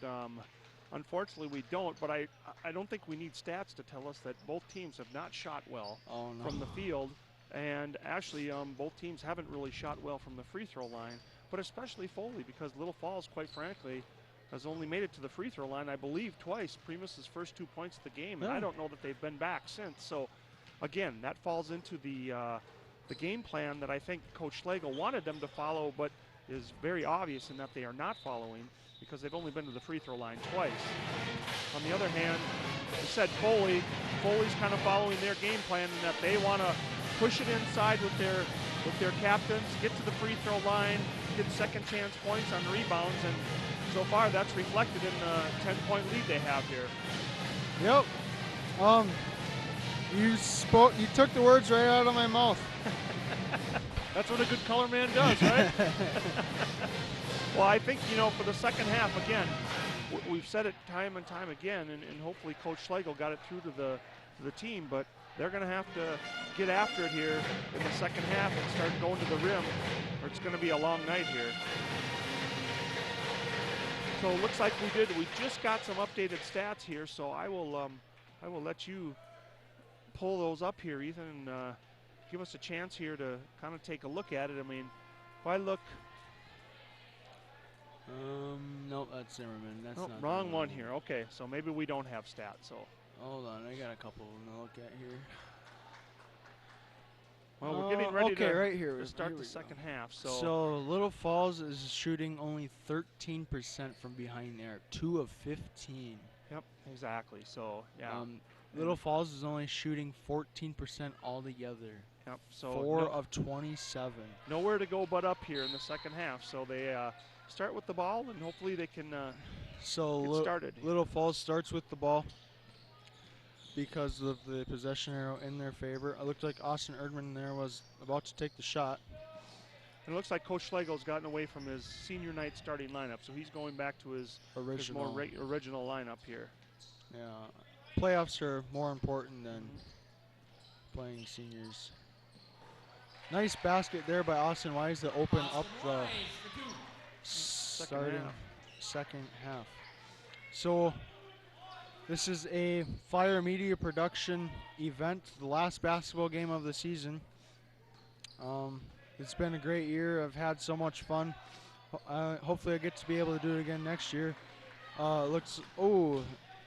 unfortunately we don't. But I don't think we need stats to tell us that both teams have not shot well from the field. And actually, both teams haven't really shot well from the free throw line, but especially Foley, because Little Falls, quite frankly, has only made it to the free throw line, I believe, twice. Primus's first 2 points of the game, and I don't know that they've been back since. So, again, that falls into the game plan that I think Coach Schlegel wanted them to follow, but is very obvious in that they are not following because they've only been to the free throw line twice. On the other hand, you said Foley's kind of following their game plan in that they want to push it inside with their captains, get to the free throw line, get second chance points on rebounds, and so far that's reflected in the 10-point lead they have here. Yep. You took the words right out of my mouth. That's what a good color man does, right? Well, I think, for the second half, again, we've said it time and time again, and hopefully Coach Schlegel got it through to the team, but they're going to have to get after it here in the second half and start going to the rim, or it's going to be a long night here. So it looks like we just got some updated stats here, so I will let you pull those up here, Ethan, and give us a chance here to kind of take a look at it. I mean, if I look. Nope, that's Zimmerman. That's not wrong one here. Okay, so maybe we don't have stats. So hold on, I got a couple to look at here. Well, we're getting ready to start the second half. So Little Falls is shooting only 13% from behind there, 2 of 15. Yep, exactly. So yeah, Little Falls is only shooting 14% altogether. Yep. So 4 of 27. Nowhere to go but up here in the second half. So they start with the ball, and hopefully they can get started. Little Falls starts with the ball because of the possession arrow in their favor. It looked like Austin Erdman there was about to take the shot. And it looks like Coach Schlegel's gotten away from his senior night starting lineup, so he's going back to his more original lineup here. Yeah, playoffs are more important than playing seniors. Nice basket there by Austin Wise to open up the second half. So this is a Fire Media production event, the last basketball game of the season. It's been a great year. I've had so much fun. Hopefully I get to be able to do it again next year.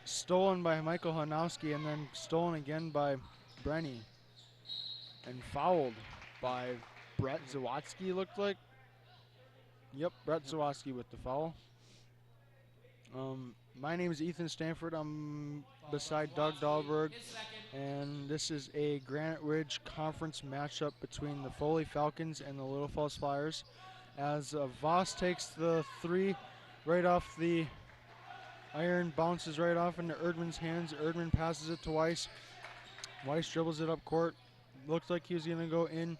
Stolen by Michael Hanowski and then stolen again by Brenny. And fouled by Brett Zawatsky, looked like. Yep, Brett Zawatsky with the foul. My name is Ethan Stanford. I'm beside Doug Dahlberg, and this is a Granite Ridge Conference matchup between the Foley Falcons and the Little Falls Flyers. As Voss takes the 3 right off the iron, bounces right off into Erdman's hands. Erdman passes it to Weiss. Weiss dribbles it up court. Looked like he was going to go in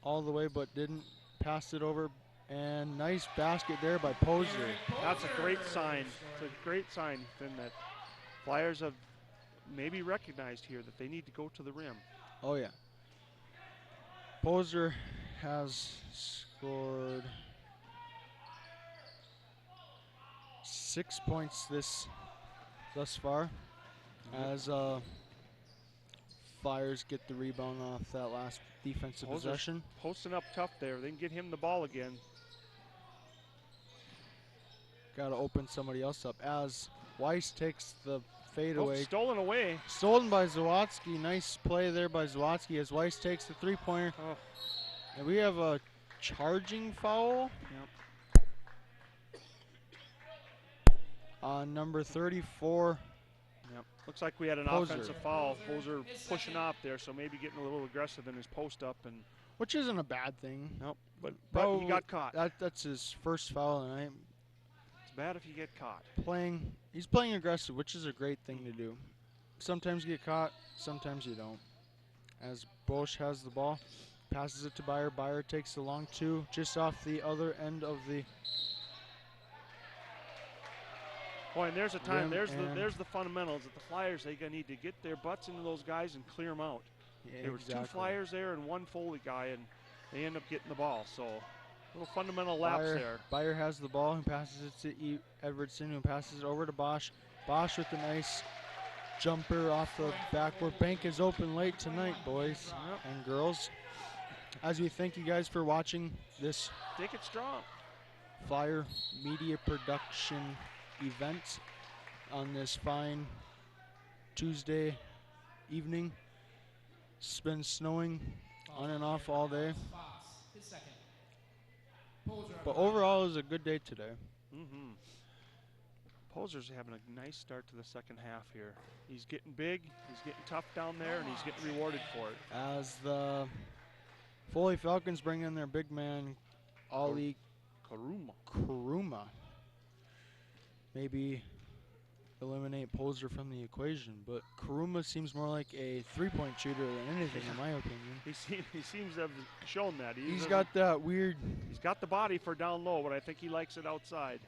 all the way, but didn't. Passed it over. And nice basket there by Poser. That's a great sign. It's a great sign, Finn, that Flyers have maybe recognized here that they need to go to the rim. Oh, yeah. Poser has scored 6 points thus far as Flyers get the rebound off that last defensive possession. Posting up tough there. They can get him the ball again. Got to open somebody else up as Weiss takes the fadeaway. Stolen away. Stolen by Zawatsky. Nice play there by Zawatsky as Weiss takes the 3-pointer. Oh. And we have a charging foul. Yep. On number 34. Yep. Looks like we had an offensive foul. Poser pushing off there, so maybe getting a little aggressive in his post up, and which isn't a bad thing. Nope. But he got caught. That's his first foul tonight. It's bad if you get caught. He's playing aggressive, which is a great thing to do. Sometimes you get caught, sometimes you don't. As Bosch has the ball, passes it to Byer. Byer takes the long 2 just off the other end of the. Boy, and there's a time. There's the fundamentals that the Flyers, they need to get their butts into those guys and clear them out. Yeah, there was 2 Flyers there and 1 Foley guy, and they end up getting the ball. So little fundamental lapse there. Byer has the ball and passes it to Evertson, who passes it over to Bosch. Bosch with a nice jumper off the backboard. Bank is open late tonight, boys and girls. As we thank you guys for watching this Take it strong Flyer Media Production event on this fine Tuesday evening. It's been snowing on and off all day. But overall, it was a good day today. Poser's having a nice start to the second half here. He's getting big, he's getting tough down there, and he's getting rewarded for it. As the Foley Falcons bring in their big man, Ali Karuma. Maybe eliminate Poser from the equation, but Karuma seems more like a 3-point shooter than anything, in my opinion. He seems to have shown that. He's got that weird. He's got the body for down low, but I think he likes it outside.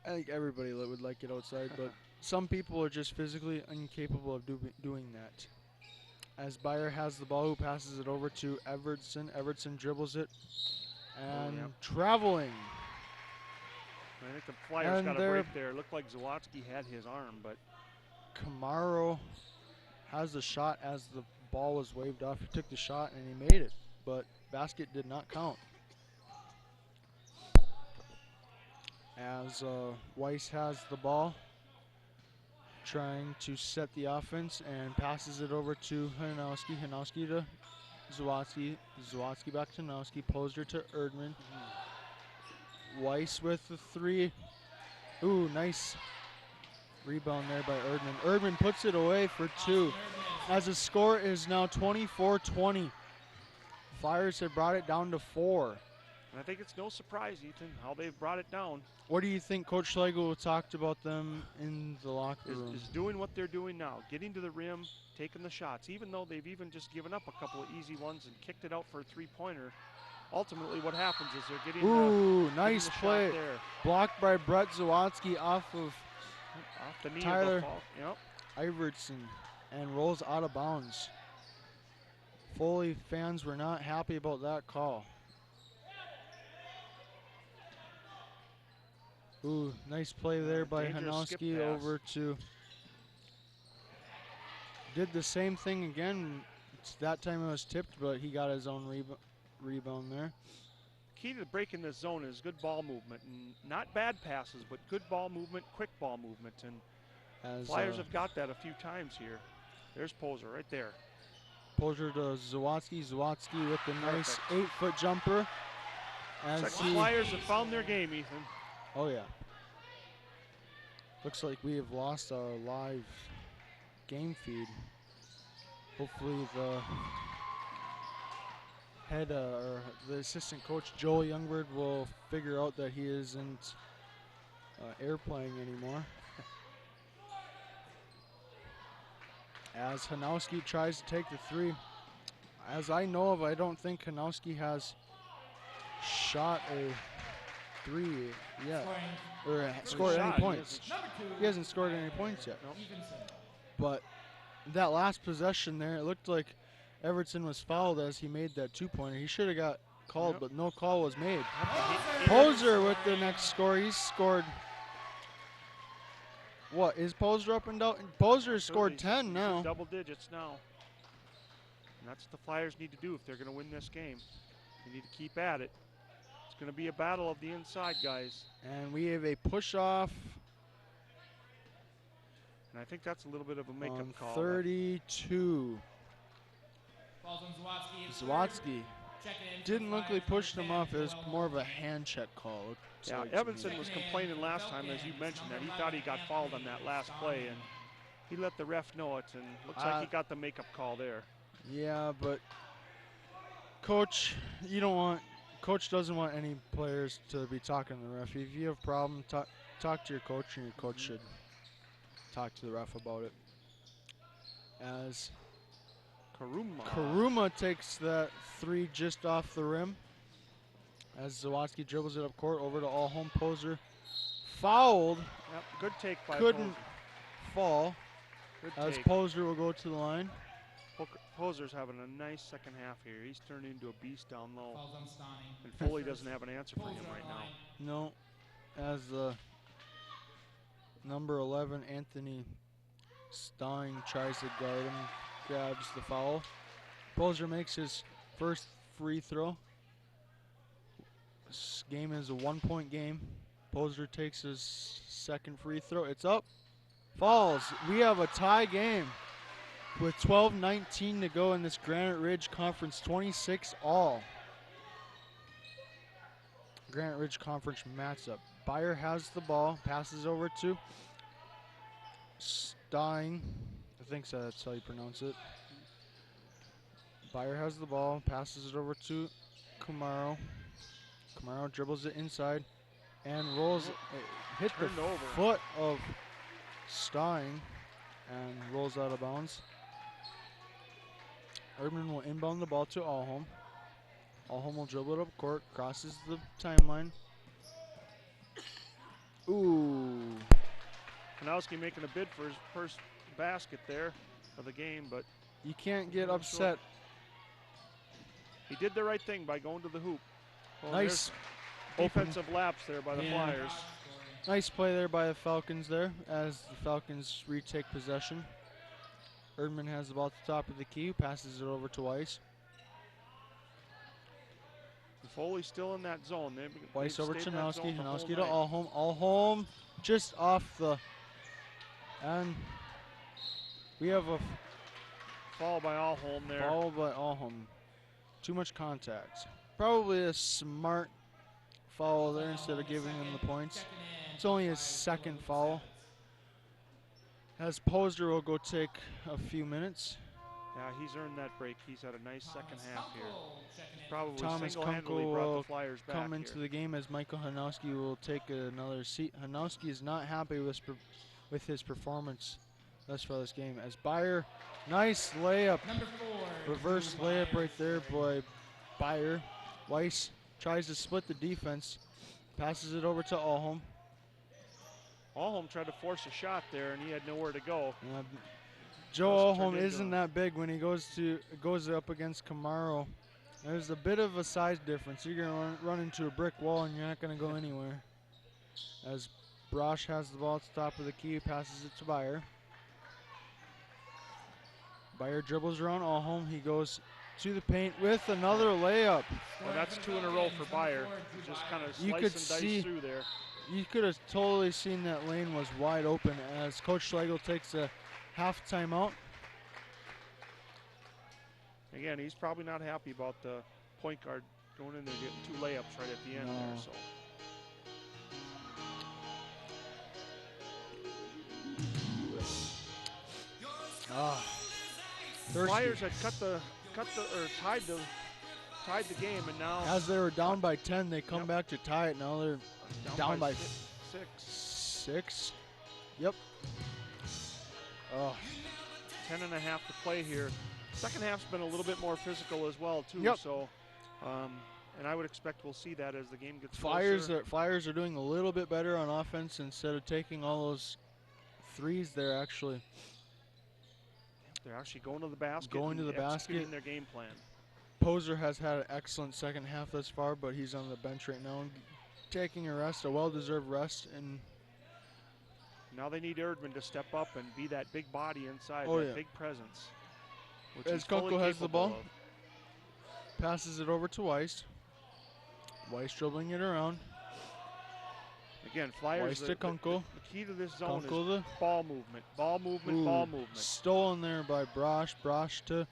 I think everybody would like it outside, but some people are just physically incapable of doing that. As Byer has the ball, who passes it over to Evertson. Evertson dribbles it and traveling. I think the Flyers And got a break there. Looked like Zawadzki had his arm, but Camaro has the shot as the ball was waved off. He took the shot and he made it, but basket did not count. As Weiss has the ball, trying to set the offense and passes it over to Hanowski. Hanowski to Zawadzki. Zawadzki back to Hanowski. Poser to Erdman. Weiss with the three. Ooh, nice rebound there by Erdman. Erdman puts it away for two. As the score is now 24-20. Flyers have brought it down to 4. I think it's no surprise, Ethan, how they've brought it down. What do you think Coach Schlegel talked about them in the locker room? Is doing what they're doing now, getting to the rim, taking the shots, even though they've even just given up a couple of easy ones and kicked it out for a three-pointer. Ultimately, what happens is they're getting nice getting the play. shot there. Blocked by Brett Zawadzki off of The knee Tyler of the fall. Yep. Iverson and rolls out of bounds. Foley fans were not happy about that call. Ooh, nice play there by Dangerous skip Hanowski pass. over to. Did the same thing again. That time it was tipped, but he got his own rebound there. Key to breaking this zone is good ball movement, and not bad passes, but good ball movement, quick ball movement, and As Flyers have got that a few times here. There's Poser right there. Poser to Zawadzki. Zawadzki with the nice 8-foot jumper. As Looks like the Flyers have found their game, Ethan. Oh yeah. Looks like we have lost our live game feed. Hopefully the head or the assistant coach Joel Youngberg will figure out that he isn't airplaying anymore. As Hanowski tries to take the three. As I know of, I don't think Hanowski has shot a three yet, or scored any points. He hasn't scored any points yet. Nope. But that last possession there, it looked like Everton was fouled as he made that two-pointer. He should have got called, but no call was made. Poser with the next score. He's scored. What, is Poser up and down? Poser has scored 10 now. He's double digits now. And that's what the Flyers need to do if they're going to win this game. They need to keep at it. It's going to be a battle of the inside guys. And we have a push-off. And I think that's a little bit of a makeup call. 32. Falls on Zawadzki. Didn't look like he pushed him off. It was more of a hand check call. Yeah, Evanson was complaining last time, as you mentioned, that he thought he got fouled on that last play, and he let the ref know it, and looks like he got the makeup call there. Yeah, but Coach, Coach doesn't want any players to be talking to the ref. If you have a problem, talk to your coach, and your coach should talk to the ref about it. As Karuma takes that three just off the rim. As Zawadzki dribbles it up court over to all-home Poser. Fouled. Yep, good take by Couldn't Poser. fall. Good As take. Poser will go to the line. Poser's having a nice second half here. He's turned into a beast down low. Falls on Stani. And Foley doesn't have an answer for him right now. No. As the number 11, Anthony Stein, tries to guard him, grabs the foul. Poser makes his first free throw. This game is a 1-point game. Poser takes his second free throw. It's up. Falls. We have a tie game with 12:19 to go in this Granite Ridge Conference 26 all. Granite Ridge Conference matchup. Byer has the ball, passes over to Stein. I think so, that's how you pronounce it. Byer has the ball, passes it over to Camaro. Camaro dribbles it inside and rolls it. Hit the foot of Stein and rolls out of bounds. Erdman will inbound the ball to Allhome. Allhome will dribble it up court, crosses the timeline. Ooh. Kanowski making a bid for his first basket there of the game, but you can't get upset. He did the right thing by going to the hoop. Well, nice defensive lapse there by the Flyers. Nice play there by the Falcons there as the Falcons retake possession. Erdman has the ball at the top of the key, passes it over to Weiss. Foley's still in that zone. Weiss over to Hanowski. Hanowski to all Allhome. Allhome just off the. And we have a foul by Allhome there. foul by Allhome. Too much contact. Probably a smart foul there instead of giving him the points. It's only his second foul. As Poser will go take a few minutes. Yeah, he's earned that break. He's had a nice second half here. Probably Thomas single-handedly Kunkel brought will the Flyers back come into here. the game as Michael Hanowski will take another seat. Hanowski is not happy with his performance thus far this game. As Byer, nice layup. Reverse layup right there by Byer. Weiss tries to split the defense. Passes it over to Allhome. Allhome tried to force a shot there, and he had nowhere to go. Joe Allhome isn't that big when he goes up against Camaro. There's a bit of a size difference. You're going to run into a brick wall, and you're not going to go anywhere. As Brosh has the ball at the top of the key, passes it to Byer. Byer dribbles around Allhome. He goes to the paint with another layup. Well, that's 2 in a row for Byer. Just kind of slice and dice through there. You could have totally seen that lane was wide open as Coach Schlegel takes a half timeout. Again, he's probably not happy about the point guard going in there getting 2 layups right at the end there. So. Flyers had tied the game, and now as they were down by 10, they come back to tie it. Now they're down by 6. Yep. 10 and a half to play here. Second half's been a little bit more physical as well too. Yep. So, and I would expect we'll see that as the game gets closer. Flyers are doing a little bit better on offense instead of taking all those threes there. Actually, they're actually going to the basket. Executing their game plan. Poser has had an excellent second half thus far, but he's on the bench right now, taking a rest, a well-deserved rest, and. Now they need Erdman to step up and be that big body inside, big presence. As Kunkel has the ball, passes it over to Weiss. Weiss dribbling it around. Again, Flyers, Weiss to Kunkel. The key to this zone Kunkel is ball movement, ball movement. Stolen there by Brosh. Brosh to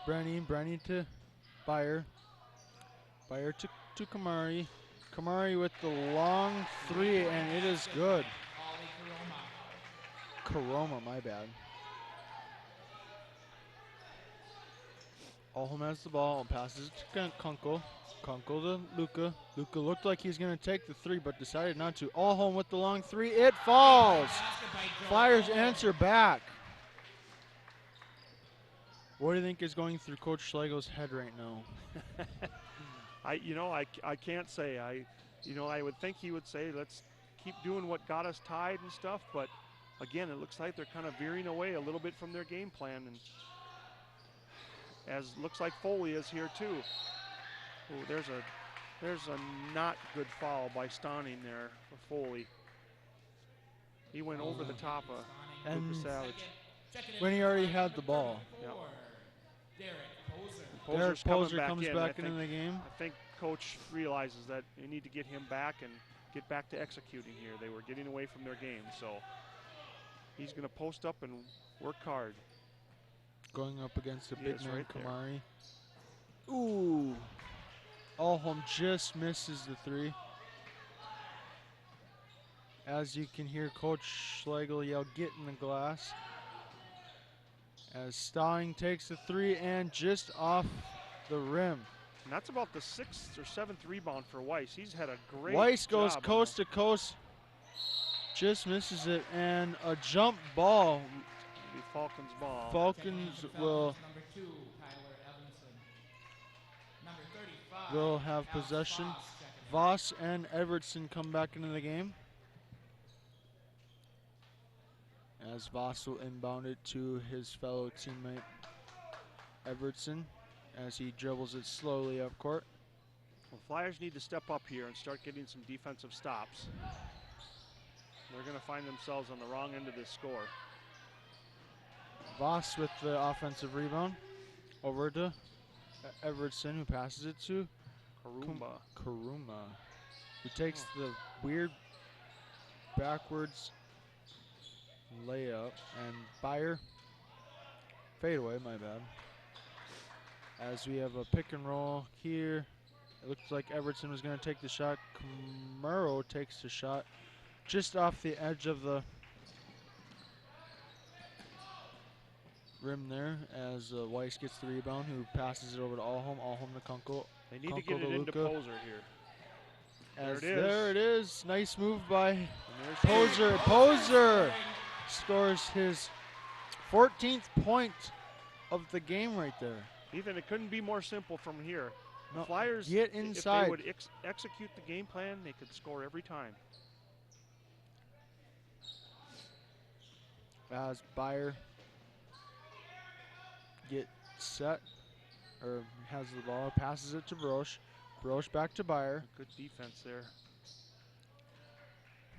Brenny. Brenny to Byer. Byer to Kamari. Kamari with the long 3, and it is good. Karoma, my bad. Allhome has the ball and passes it to Kunkel. Kunkel to Luka. Luka looked like he was going to take the 3, but decided not to. Allhome with the long 3. It falls. Flyers answer back. What do you think is going through Coach Schlegel's head right now? I can't say. I would think he would say, let's keep doing what got us tied and stuff, but again, it looks like they're kind of veering away a little bit from their game plan, and as looks like Foley is here too. Oh, there's a not good foul by Stauning there for Foley. He went over the top of Luka Savage. When he already had the ball. Yep. Derek Poser comes back into the game. I think Coach realizes that you need to get him back and get back to executing here. They were getting away from their game, so he's going to post up and work hard. Going up against the big man, right Kamari. Ooh. Allhome just misses the 3. As you can hear Coach Schlegel yell, get in the glass. As Stauning takes the 3 and just off the rim. And that's about the 6th or 7th rebound for Weiss. He's had a great Weiss goes job coast to coast. Just misses it, and a jump ball. The Falcons ball. Falcons will have possession. Voss and Evertson come back into the game. As Voss will inbound it to his fellow teammate Evertson as he dribbles it slowly up court. Well, Flyers need to step up here and start getting some defensive stops. they're going to find themselves on the wrong end of this score. Voss with the offensive rebound. Over to Evertson, who passes it to Karuma, who takes the weird backwards layup, and Byer fadeaway, my bad. As we have a pick and roll here, it looks like Evertson was going to take the shot. Camaro takes the shot just off the edge of the rim there, as Weiss gets the rebound, who passes it over to Allholm. Allholm to Kunkel. They need to get it into Poser here. There it is. Nice move by Poser. Poser scores his 14th point of the game right there. Ethan, it couldn't be more simple from here. No, the Flyers, get inside. if they would execute the game plan, they could score every time. As Byer gets set, or has the ball, passes it to Broche. Broche back to Byer. Good defense there.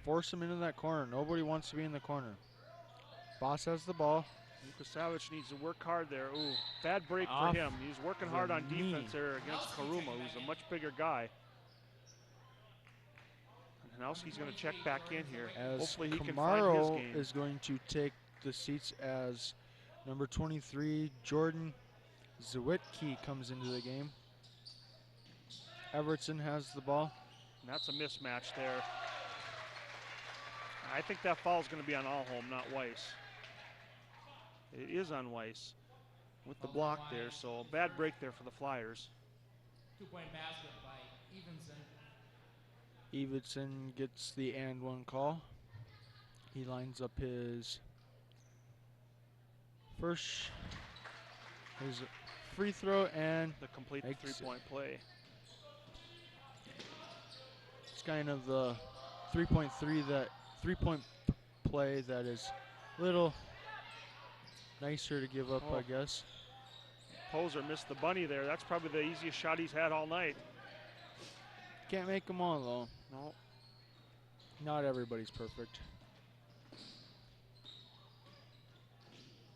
Force him into that corner. Nobody wants to be in the corner. Boss has the ball. Lukasavich needs to work hard there. Ooh, bad break for him. He's working hard on defense there against Karuma, who's a much bigger guy. And Hanowski's going to check back in here. As hopefully he can find his game. is going to take the seats as number 23, Jordan Zawitki, comes into the game. Evertson has the ball. And that's a mismatch there. I think that foul is going to be on Allholm, not Weiss. It is on Weiss with the block there, so bad break there for the Flyers. 2-point basket by Evenson. Evenson gets the and one call. He lines up his free throw and the complete three-point play. It's kind of the three-point play that is little nicer to give up, I guess. Poser missed the bunny there. That's probably the easiest shot he's had all night. Can't make them all, though. No. Not everybody's perfect.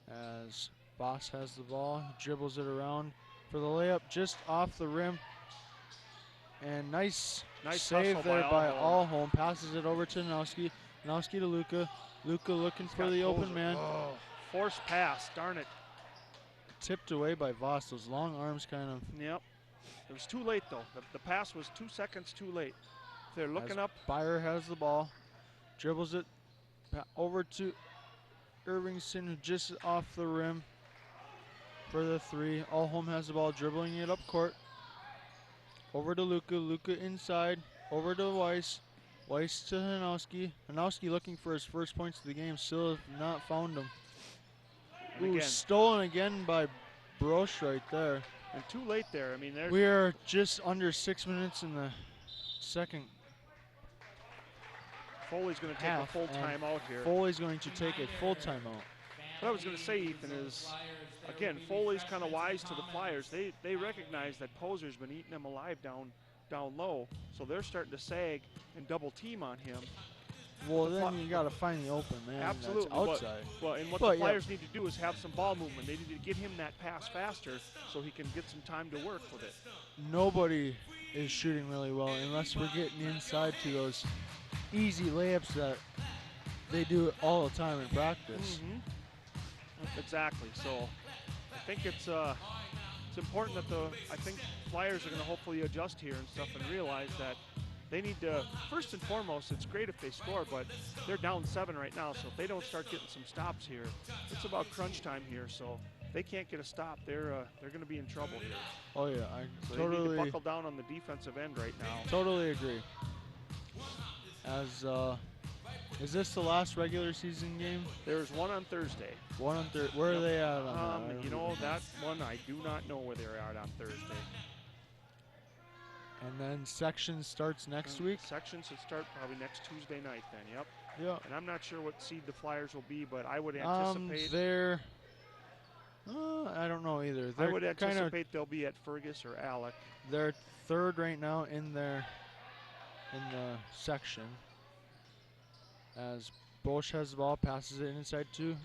As Boss has the ball, dribbles it around for the layup just off the rim. And nice save there by Allholm. Passes it over to Hanowski. Hanowski to Luka. Luka looking for the open man. Oh, forced pass, darn it. Tipped away by Voss. Those long arms kind of. Yep. It was too late, though. The pass was 2 seconds too late. They're looking up. Byer has the ball. Dribbles it over to Irvingson, who just off the rim for the three. Allholm has the ball, dribbling it up court. Over to Luka. Luka inside. Over to Weiss. Weiss to Hanowski. Hanowski looking for his first points of the game. Still have not found him. Ooh, stolen again by Broche right there. And too late there. I mean, we are just under 6 minutes in the second. Foley's going to take a full timeout here. Foley's going to take a full timeout. What I was going to say, Ethan, is, again, Foley's kind of wise to the Flyers. They recognize that Poser's been eating them alive down low, so they're starting to sag and double team on him. Well, then you got to find the open man. Absolutely. That's outside. And what the Flyers need to do is have some ball movement. They need to get him that pass faster so he can get some time to work with it. Nobody is shooting really well unless we're getting inside to those easy layups that they do all the time in practice. Mm-hmm. Exactly. So I think it's important that I think Flyers are going to hopefully adjust here and stuff and realize that they need to, first and foremost, it's great if they score, but they're down 7 right now, so if they don't start getting some stops here, it's about crunch time here, so if they can't get a stop, they're going to be in trouble here. Oh, yeah, So they need to buckle down on the defensive end right now. Totally agree. As, is this the last regular season game? There's one on Thursday. One on Thursday. Where are they at on that? You know, that one, I do not know where they're at on Thursday. And then section starts next week? Section should start probably next Tuesday night then, yep. Yep. And I'm not sure what seed the Flyers will be, but I would anticipate... I don't know either. I would anticipate they'll be at Fergus or Alec. They're third right now in the section. As Bosch has the ball, passes it inside to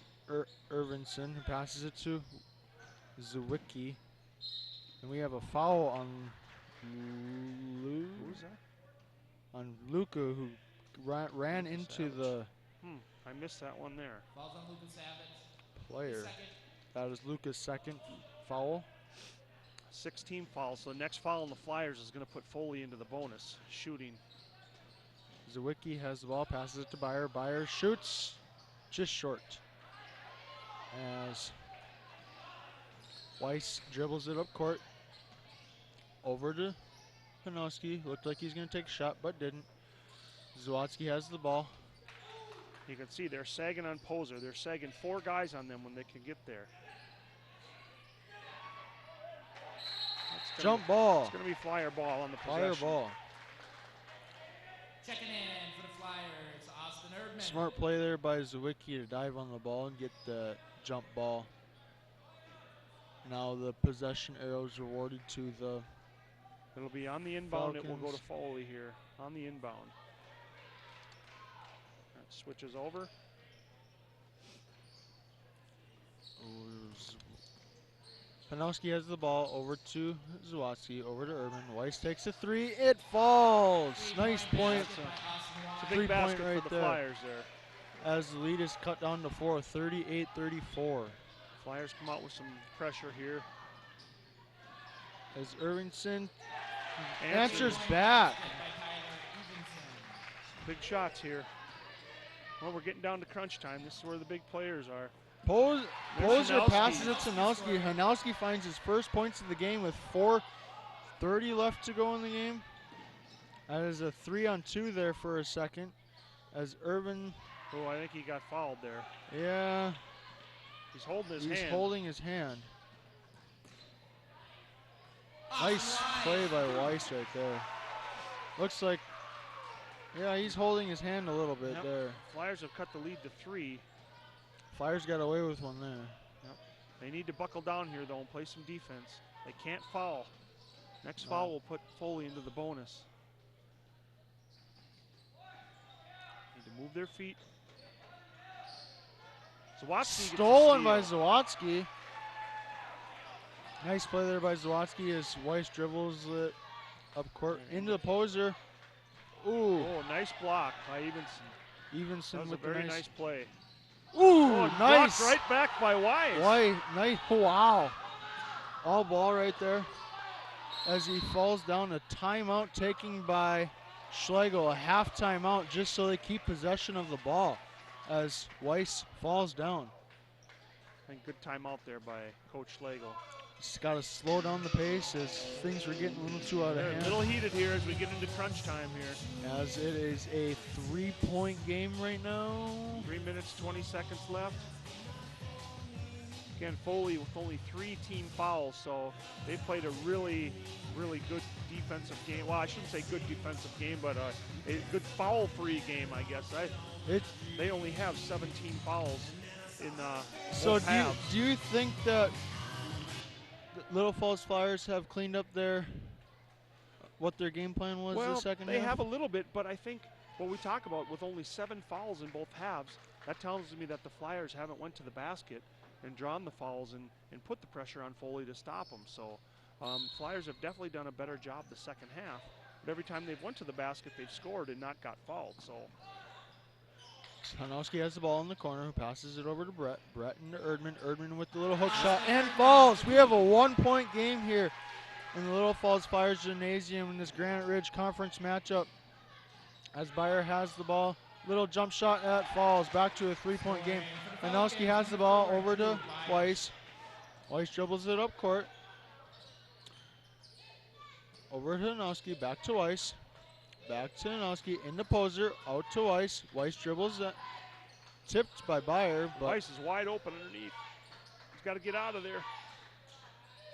Irvinson, who passes it to Zawicki. And we have a foul on Who's that? on Luca, who ran into the I missed that one there. Falls on Lucas Savage. player. Second. That is Luca's second foul. 16 fouls. So the next foul on the Flyers is going to put Foley into the bonus. Shooting. Zawicki has the ball, passes it to Byer. Byer shoots just short. As Weiss dribbles it up court. Over to Hanowski. Looked like he's going to take a shot, but didn't. Zawadzki has the ball. You can see they're sagging on Poser. They're sagging 4 guys on them when they can get there. Jump ball. It's going to be Flyer ball on the possession. Flyer ball. Checking in for the Flyers, Austin Erdman. Smart play there by Zawicki to dive on the ball and get the jump ball. Now the possession arrow is rewarded to the It'll be on the inbound. Falcons. It will go to Foley here on the inbound. That switches over. Panowski has the ball over to Zawadzki, over to Urban. Weiss takes a 3. It falls. Nice point. It's a big Three-point basket right for the there. Flyers there. As the lead is cut down to 4, 38-34. Flyers come out with some pressure here. As Irvington answers back. Big shots here. Well, we're getting down to crunch time. This is where the big players are. Poser Hanowski. passes it to Hanowski. Hanowski finds his first points of the game with 4:30 left to go in the game. That is a 3-on-2 there for a second. As Urban, Oh, I think he got fouled there. yeah, He's holding his he's hand. holding his hand. Nice play by Weiss right there. Looks like, yeah, he's holding his hand a little bit Yep. there. Flyers have cut the lead to 3. Flyers got away with one there. They need to buckle down here, though, and play some defense. They can't foul. Next foul will put Foley into the bonus. Need to move their feet. Zawadzki gets a Stolen by steal. Zawadzki. Nice play there by Zawadzki as Weiss dribbles it up court into the poser. Ooh, Oh, nice block by Evenson. Evenson That was a with the very nice. nice play. Ooh, Oh, and nice. blocked right back by Wise. Weiss, nice. Wow. All ball right there. As he falls down, a timeout taken by Schlegel, a half timeout just so they keep possession of the ball as Weiss falls down. I think good timeout there by Coach Schlegel. He's got to slow down the pace as things were getting a little too out of They're a hand. little heated here as we get into crunch time here. As it is a 3-point game right now. 3 minutes, 20 seconds left. Again, Foley with only 3 team fouls, so they played a really, really good defensive game. Well, I shouldn't say good defensive game, but a good foul-free game, I guess. They only have 17 fouls in So both halves. do you think that Little Falls Flyers have cleaned up what their game plan was Well, the second they half? have a little bit, but I think what we talk about with only 7 fouls in both halves, that tells me that the Flyers haven't went to the basket and drawn the fouls and put the pressure on Foley to stop them. So Flyers have definitely done a better job the second half. But every time they've went to the basket, they've scored and not got fouled. So Hanowski has the ball in the corner, who passes it over to Brett. Brett into Erdman. Erdman with the little hook shot and falls. We have a 1-point game here in the Little Falls Flyers Gymnasium in this Granite Ridge Conference matchup. As Byer has the ball, little jump shot that falls. Back to a 3-point game. Hanowski has the ball over to Weiss. Weiss dribbles it up court. Over to Hanowski, back to Weiss. Back to Hanowski, into Poser, out to Weiss. Weiss dribbles that. Tipped by Byer, but Weiss is wide open underneath. He's got to get out of there.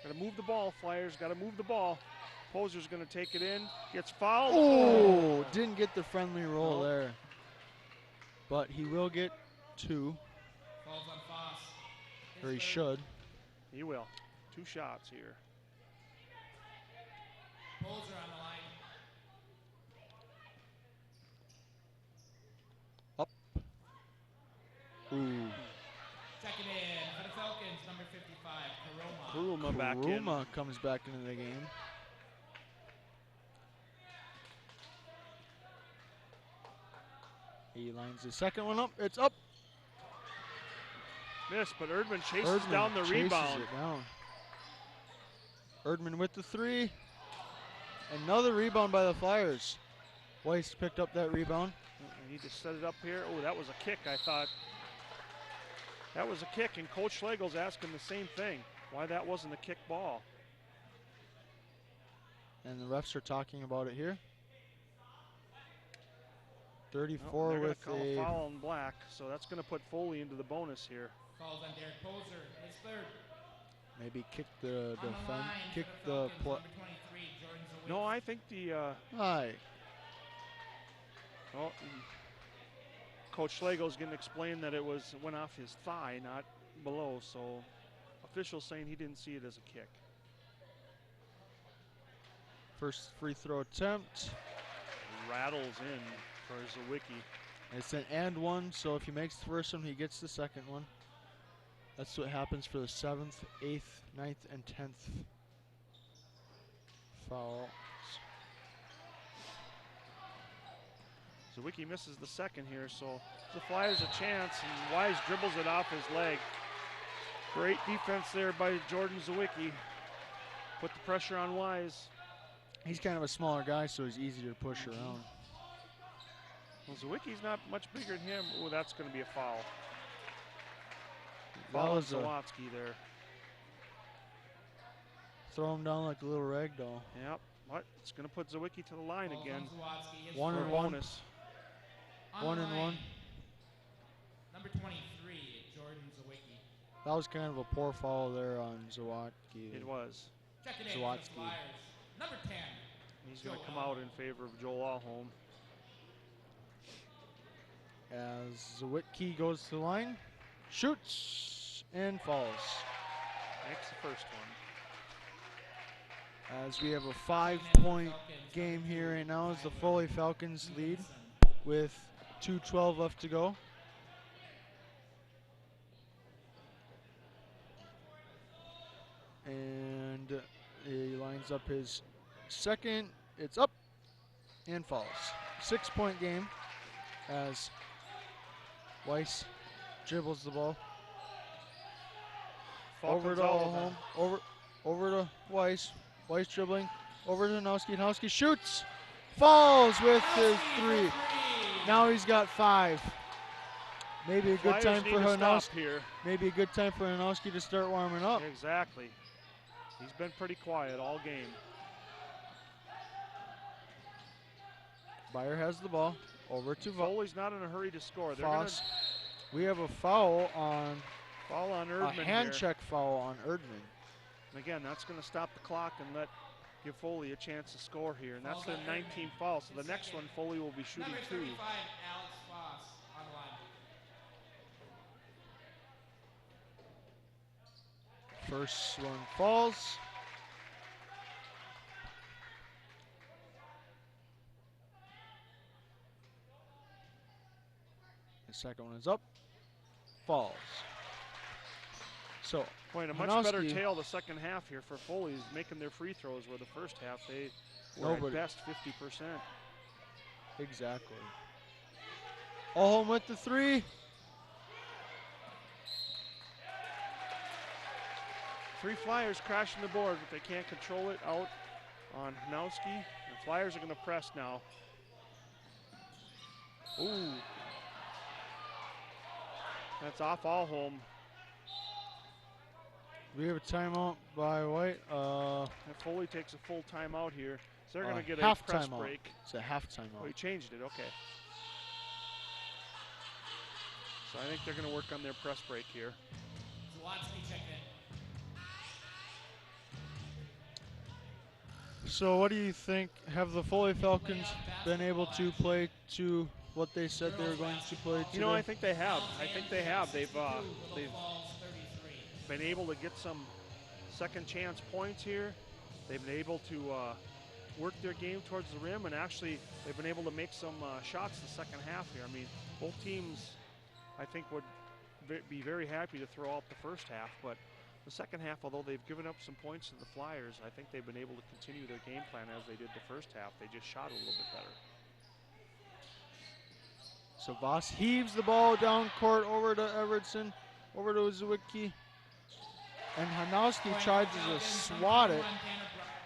Got to move the ball, Flyers. Got to move the ball. Poser's going to take it in. Gets fouled. oh, didn't get the friendly roll Nope. there. But he will get 2, Falls on Foss. or he should. He will. 2 shots here. Poser on the line. Ooh. Checking in for the Falcons, number 55, Karoma. Kuruma back in. Kuruma comes back into the game. He lines the second one up. It's up. Missed, but Erdman chases down the rebound. It down. Erdman with the three. Another rebound by the Flyers. Weiss picked up that rebound. He just set it up here. Oh, that was a kick, I thought. That was a kick, and Coach Schlegel's asking the same thing. Why that wasn't a kick ball. And the refs are talking about it here. 34 they're with gonna call a foul on Black, so that's going to put Foley into the bonus here. Falls on Derek Poser, his third. Maybe kick the On the line kick for the Falcons, number 23, Jordan Zawicki. No, I think the Hi. oh, Coach Schlegel's going to explain that it went off his thigh, not below. So officials saying he didn't see it as a kick. First free throw attempt. Rattles in for Zawicki. It's an and one, so if he makes the first one, he gets the second one. That's what happens for the 7th, 8th, 9th, and 10th fouls. Zawicki misses the second here, so the Flyers a chance, and Wise dribbles it off his leg. Great defense there by Jordan Zawicki. Put the pressure on Wise. He's kind of a smaller guy, so he's easier to push around. Well, Zawicki's not much bigger than him. Oh, that's going to be a foul. That Foul on was a Zawatsky there. throw him down like a little rag doll. Yep, but it's going to put Zawicki to the line Falls again. on Zawadzki, his One third. and one. Bonus. On One the and line, one. Number 23, Jordan Zawicki. That was kind of a poor foul there on Zawadzki. It was. Checking in for the Zawadzki. Flyers, number 10. He's going to Joel come out in favor of Joel Alholm. As Zawadzki goes to the line, shoots, and falls. Makes the first one. As we have a 5-point game here right now as the Foley Falcons lead with 2:12 left to go. And he lines up his second. It's up and falls. 6-point game as Weiss dribbles the ball. Over to Falcons Alholm. Over to Weiss. Weiss dribbling. Over to Hanowski. Hanowski shoots. Falls with his three. Now he's got 5. Maybe a good Flyers time need for to stop Hanowski. here. Maybe a good time for Hanowski to start warming up. Exactly. He's been pretty quiet all game. Byer has the ball. Over to Foley's not in a hurry to score. They're going to Foss. We have a foul on foul on a Erdman hand here. check foul on Erdman. And again, that's going to stop the clock and give Foley a chance to score here. And that's their 19th foul. So the next one, Foley will be shooting Number 2. 35, Alex Foss on the line. First one falls. The second one is up. Falls. So, Playing a much better Hanowski- tail the second half here for Foley's making their free throws, where the first half they were at best 50%. Exactly. Alholm with the 3. 3 Flyers crashing the board, but they can't control it out on Hanowski. The Flyers are going to press now. Ooh. That's off Alholm. We have a timeout by White. And Foley takes a full timeout here. So they're going to get a half press timeout. break. It's a half Oh, he timeout. changed it, okay. So I think they're going to work on their press break here. Zawadzki checking in. So what do you think? Have the Foley Falcons been able to play to what they said they were going to play today? You know, I think they have. I think they have. They've Falls 33. been able to get some second chance points here. They've been able to work their game towards the rim, and actually they've been able to make some shots the second half here. I mean, both teams, I think, would be very happy to throw out the first half, but the second half, although they've given up some points to the Flyers, I think they've been able to continue their game plan as they did the first half. They just shot a little bit better. So Voss heaves the ball down court over to Evertson, over to Zawicki. And Hanowski tries to swat it.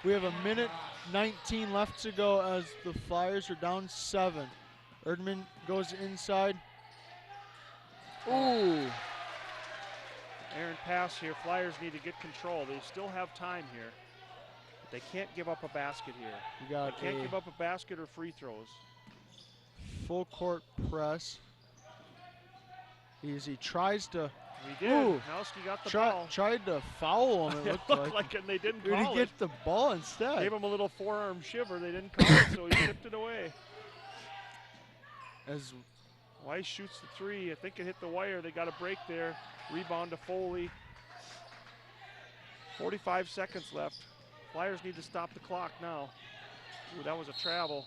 We have a minute 19 left to go as the Flyers are down 7. Erdman goes inside. Ooh. Aaron pass here. Flyers need to get control. They still have time here. But they can't give up a basket here. They can't give up a basket or free throws. Full court press. He tries to. He did. Hanowski got the ball. Tried to foul him, it looked like. And they didn't Did call he get the ball instead? Gave him a little forearm shiver. They didn't call it, so he tipped it away. As Weiss shoots the three. I think it hit the wire. They got a break there. Rebound to Foley. 45 seconds left. Flyers need to stop the clock now. Ooh, that was a travel.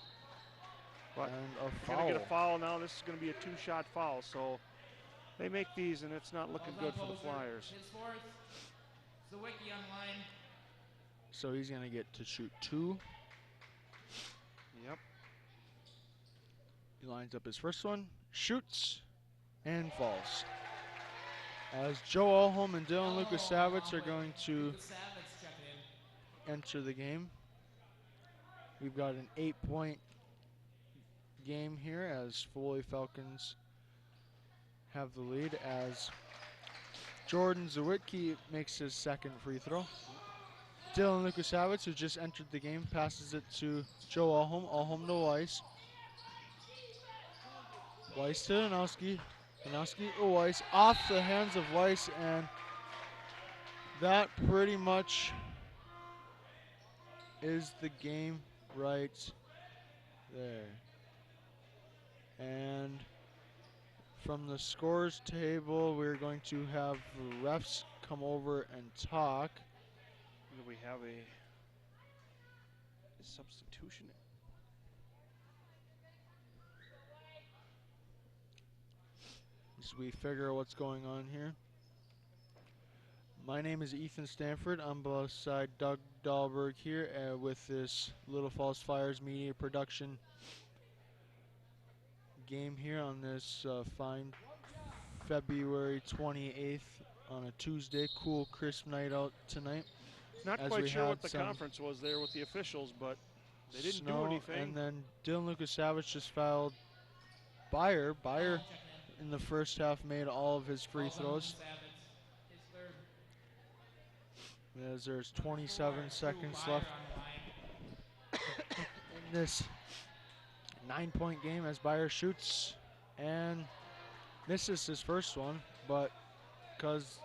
But and a they're going to get a foul now. This is going to be a 2-shot foul. So they make these, and it's not looking good for the Flyers. His fourth. Zawicki on line. So he's going to get to shoot 2. Yep. He lines up his first one, shoots, and falls. As Joe Alholm and Dylan Lucas-Savitz are going to enter the game. We've got an 8-point game here as Foley Falcons have the lead as Jordan Zawicki makes his second free throw. Dylan Lucas-Savitz, who just entered the game, passes it to Joe Alholm. Alholm to Weiss. Weiss to Hanowski. Hanowski to Weiss. Off the hands of Weiss, and that pretty much is the game right there. And from the scores table, we're going to have the refs come over and talk. We have a substitution. As we figure out what's going on here. My name is Ethan Stanford. I'm beside Doug Dahlberg here with this Little Falls Flyers media production game here on this fine February 28th on a Tuesday. Cool, crisp night out tonight. Not quite sure what the conference was there with the officials, but they didn't do anything. And then Dylan Lucas-Savitz just fouled Byer. Byer in the first half made all of his free throws. As there's 27 seconds left in this 9-point game as Byer shoots and misses his first one, but because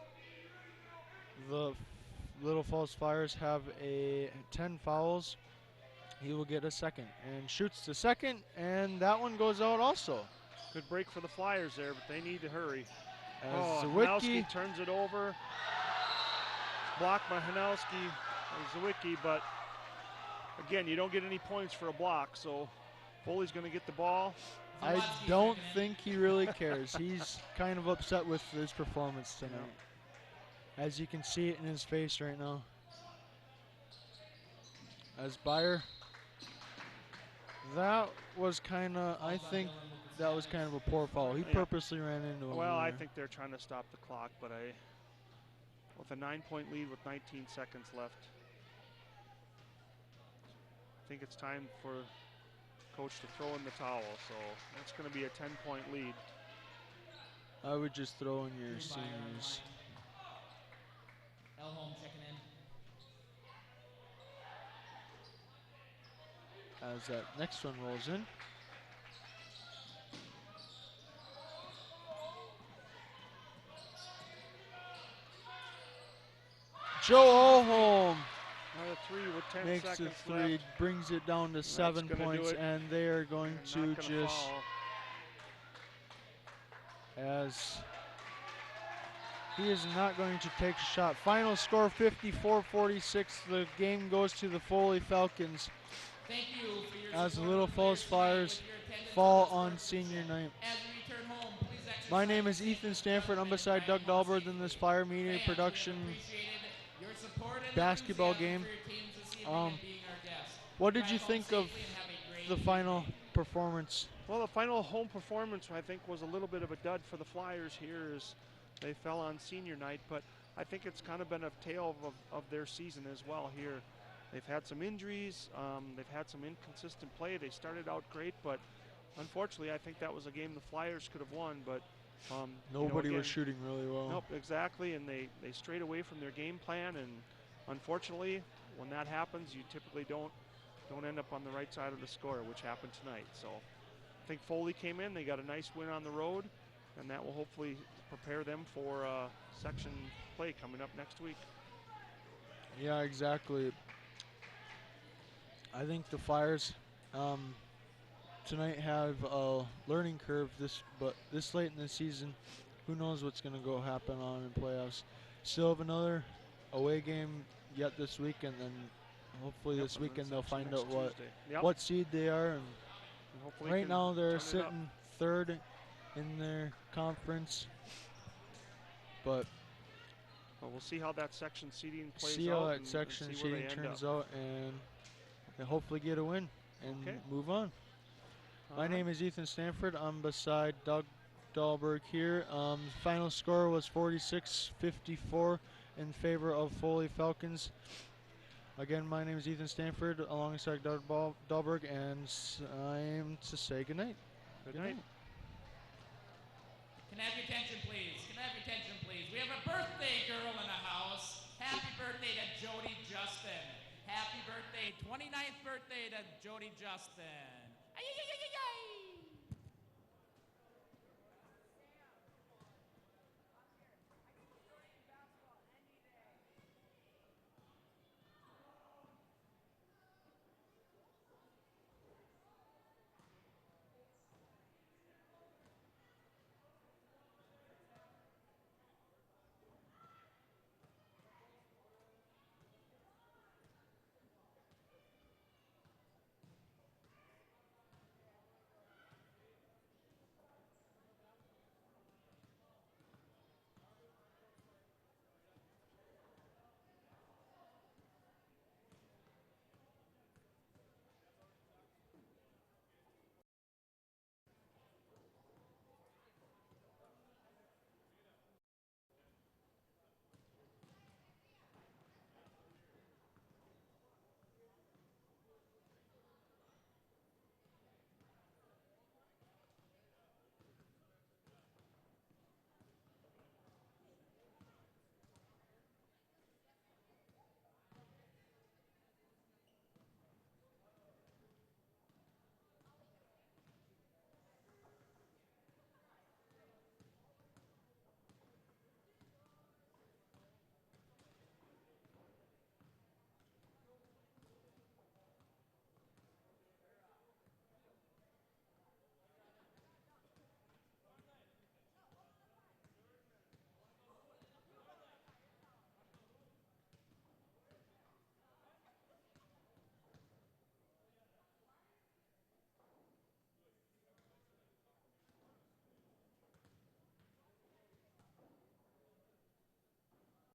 the Little Falls Flyers have 10 fouls, he will get a second and shoots the second, and that one goes out also. Good break for the Flyers there, but they need to hurry. As Hanowski turns it over. Blocked by Hanowski and Zawicki, but again, you don't get any points for a block, so Foley's going to get the ball. I don't think he really cares. He's kind of upset with his performance tonight. As you can see it in his face right now. As Byer, that was kind of, I think that was kind of a poor foul. He purposely ran into him. Well, I think they're trying to stop the clock, but with a 9-point lead with 19 seconds left, I think it's time for coach to throw in the towel, so that's going to be a 10-point lead. I would just throw in your seniors. Alholm checking in. As that next one rolls in. Joe Alholm with 10 makes a seconds three, left. brings it down to 7 points, and they are going to just, as he is not going to take a shot. Final score 54-46. The game goes to the Foley Falcons. Thank you for your as the support Little of the Falls Flyers Flyers tonight with your attendance fall at the on sports senior event. night. As we return home, please exercise My name is Ethan Stanford. I'm beside Doug Dahlberg in this Fire Media Production basketball game. What did you think of the final performance? Well, the final home performance, I think, was a little bit of a dud for the Flyers here as they fell on senior night, but I think it's kind of been a tale of their season as well here. They've had some injuries, they've had some inconsistent play. They started out great, but unfortunately, I think that was a game the Flyers could have won, but nobody was shooting really well. Nope, exactly, and they strayed away from their game plan, and unfortunately, when that happens, you typically don't end up on the right side of the score, which happened tonight. So I think Foley came in, they got a nice win on the road, and that will hopefully prepare them for section play coming up next week. Yeah, exactly. I think the Flyers tonight have a learning curve, but this late in the season, who knows what's going to happen on in playoffs. Still have another away game yet this week, and then hopefully this weekend they'll find out what seed they are. And right now they're sitting third in their conference, but we'll see how that section seeding plays out. See how that section seeding turns out, and they hopefully get a win and move on. My name is Ethan Stanford. I'm beside Doug Dahlberg here. Final score was 46-54 in favor of Foley Falcons. Again, my name is Ethan Stanford alongside Doug Dahlberg, and I'm to say goodnight. Good night. Can I have your attention, please? Can I have your attention, please? We have a birthday girl in the house. Happy birthday to Jody Justin. Happy birthday, 29th birthday to Jody Justin. Ay, ay, ay, ay, ay.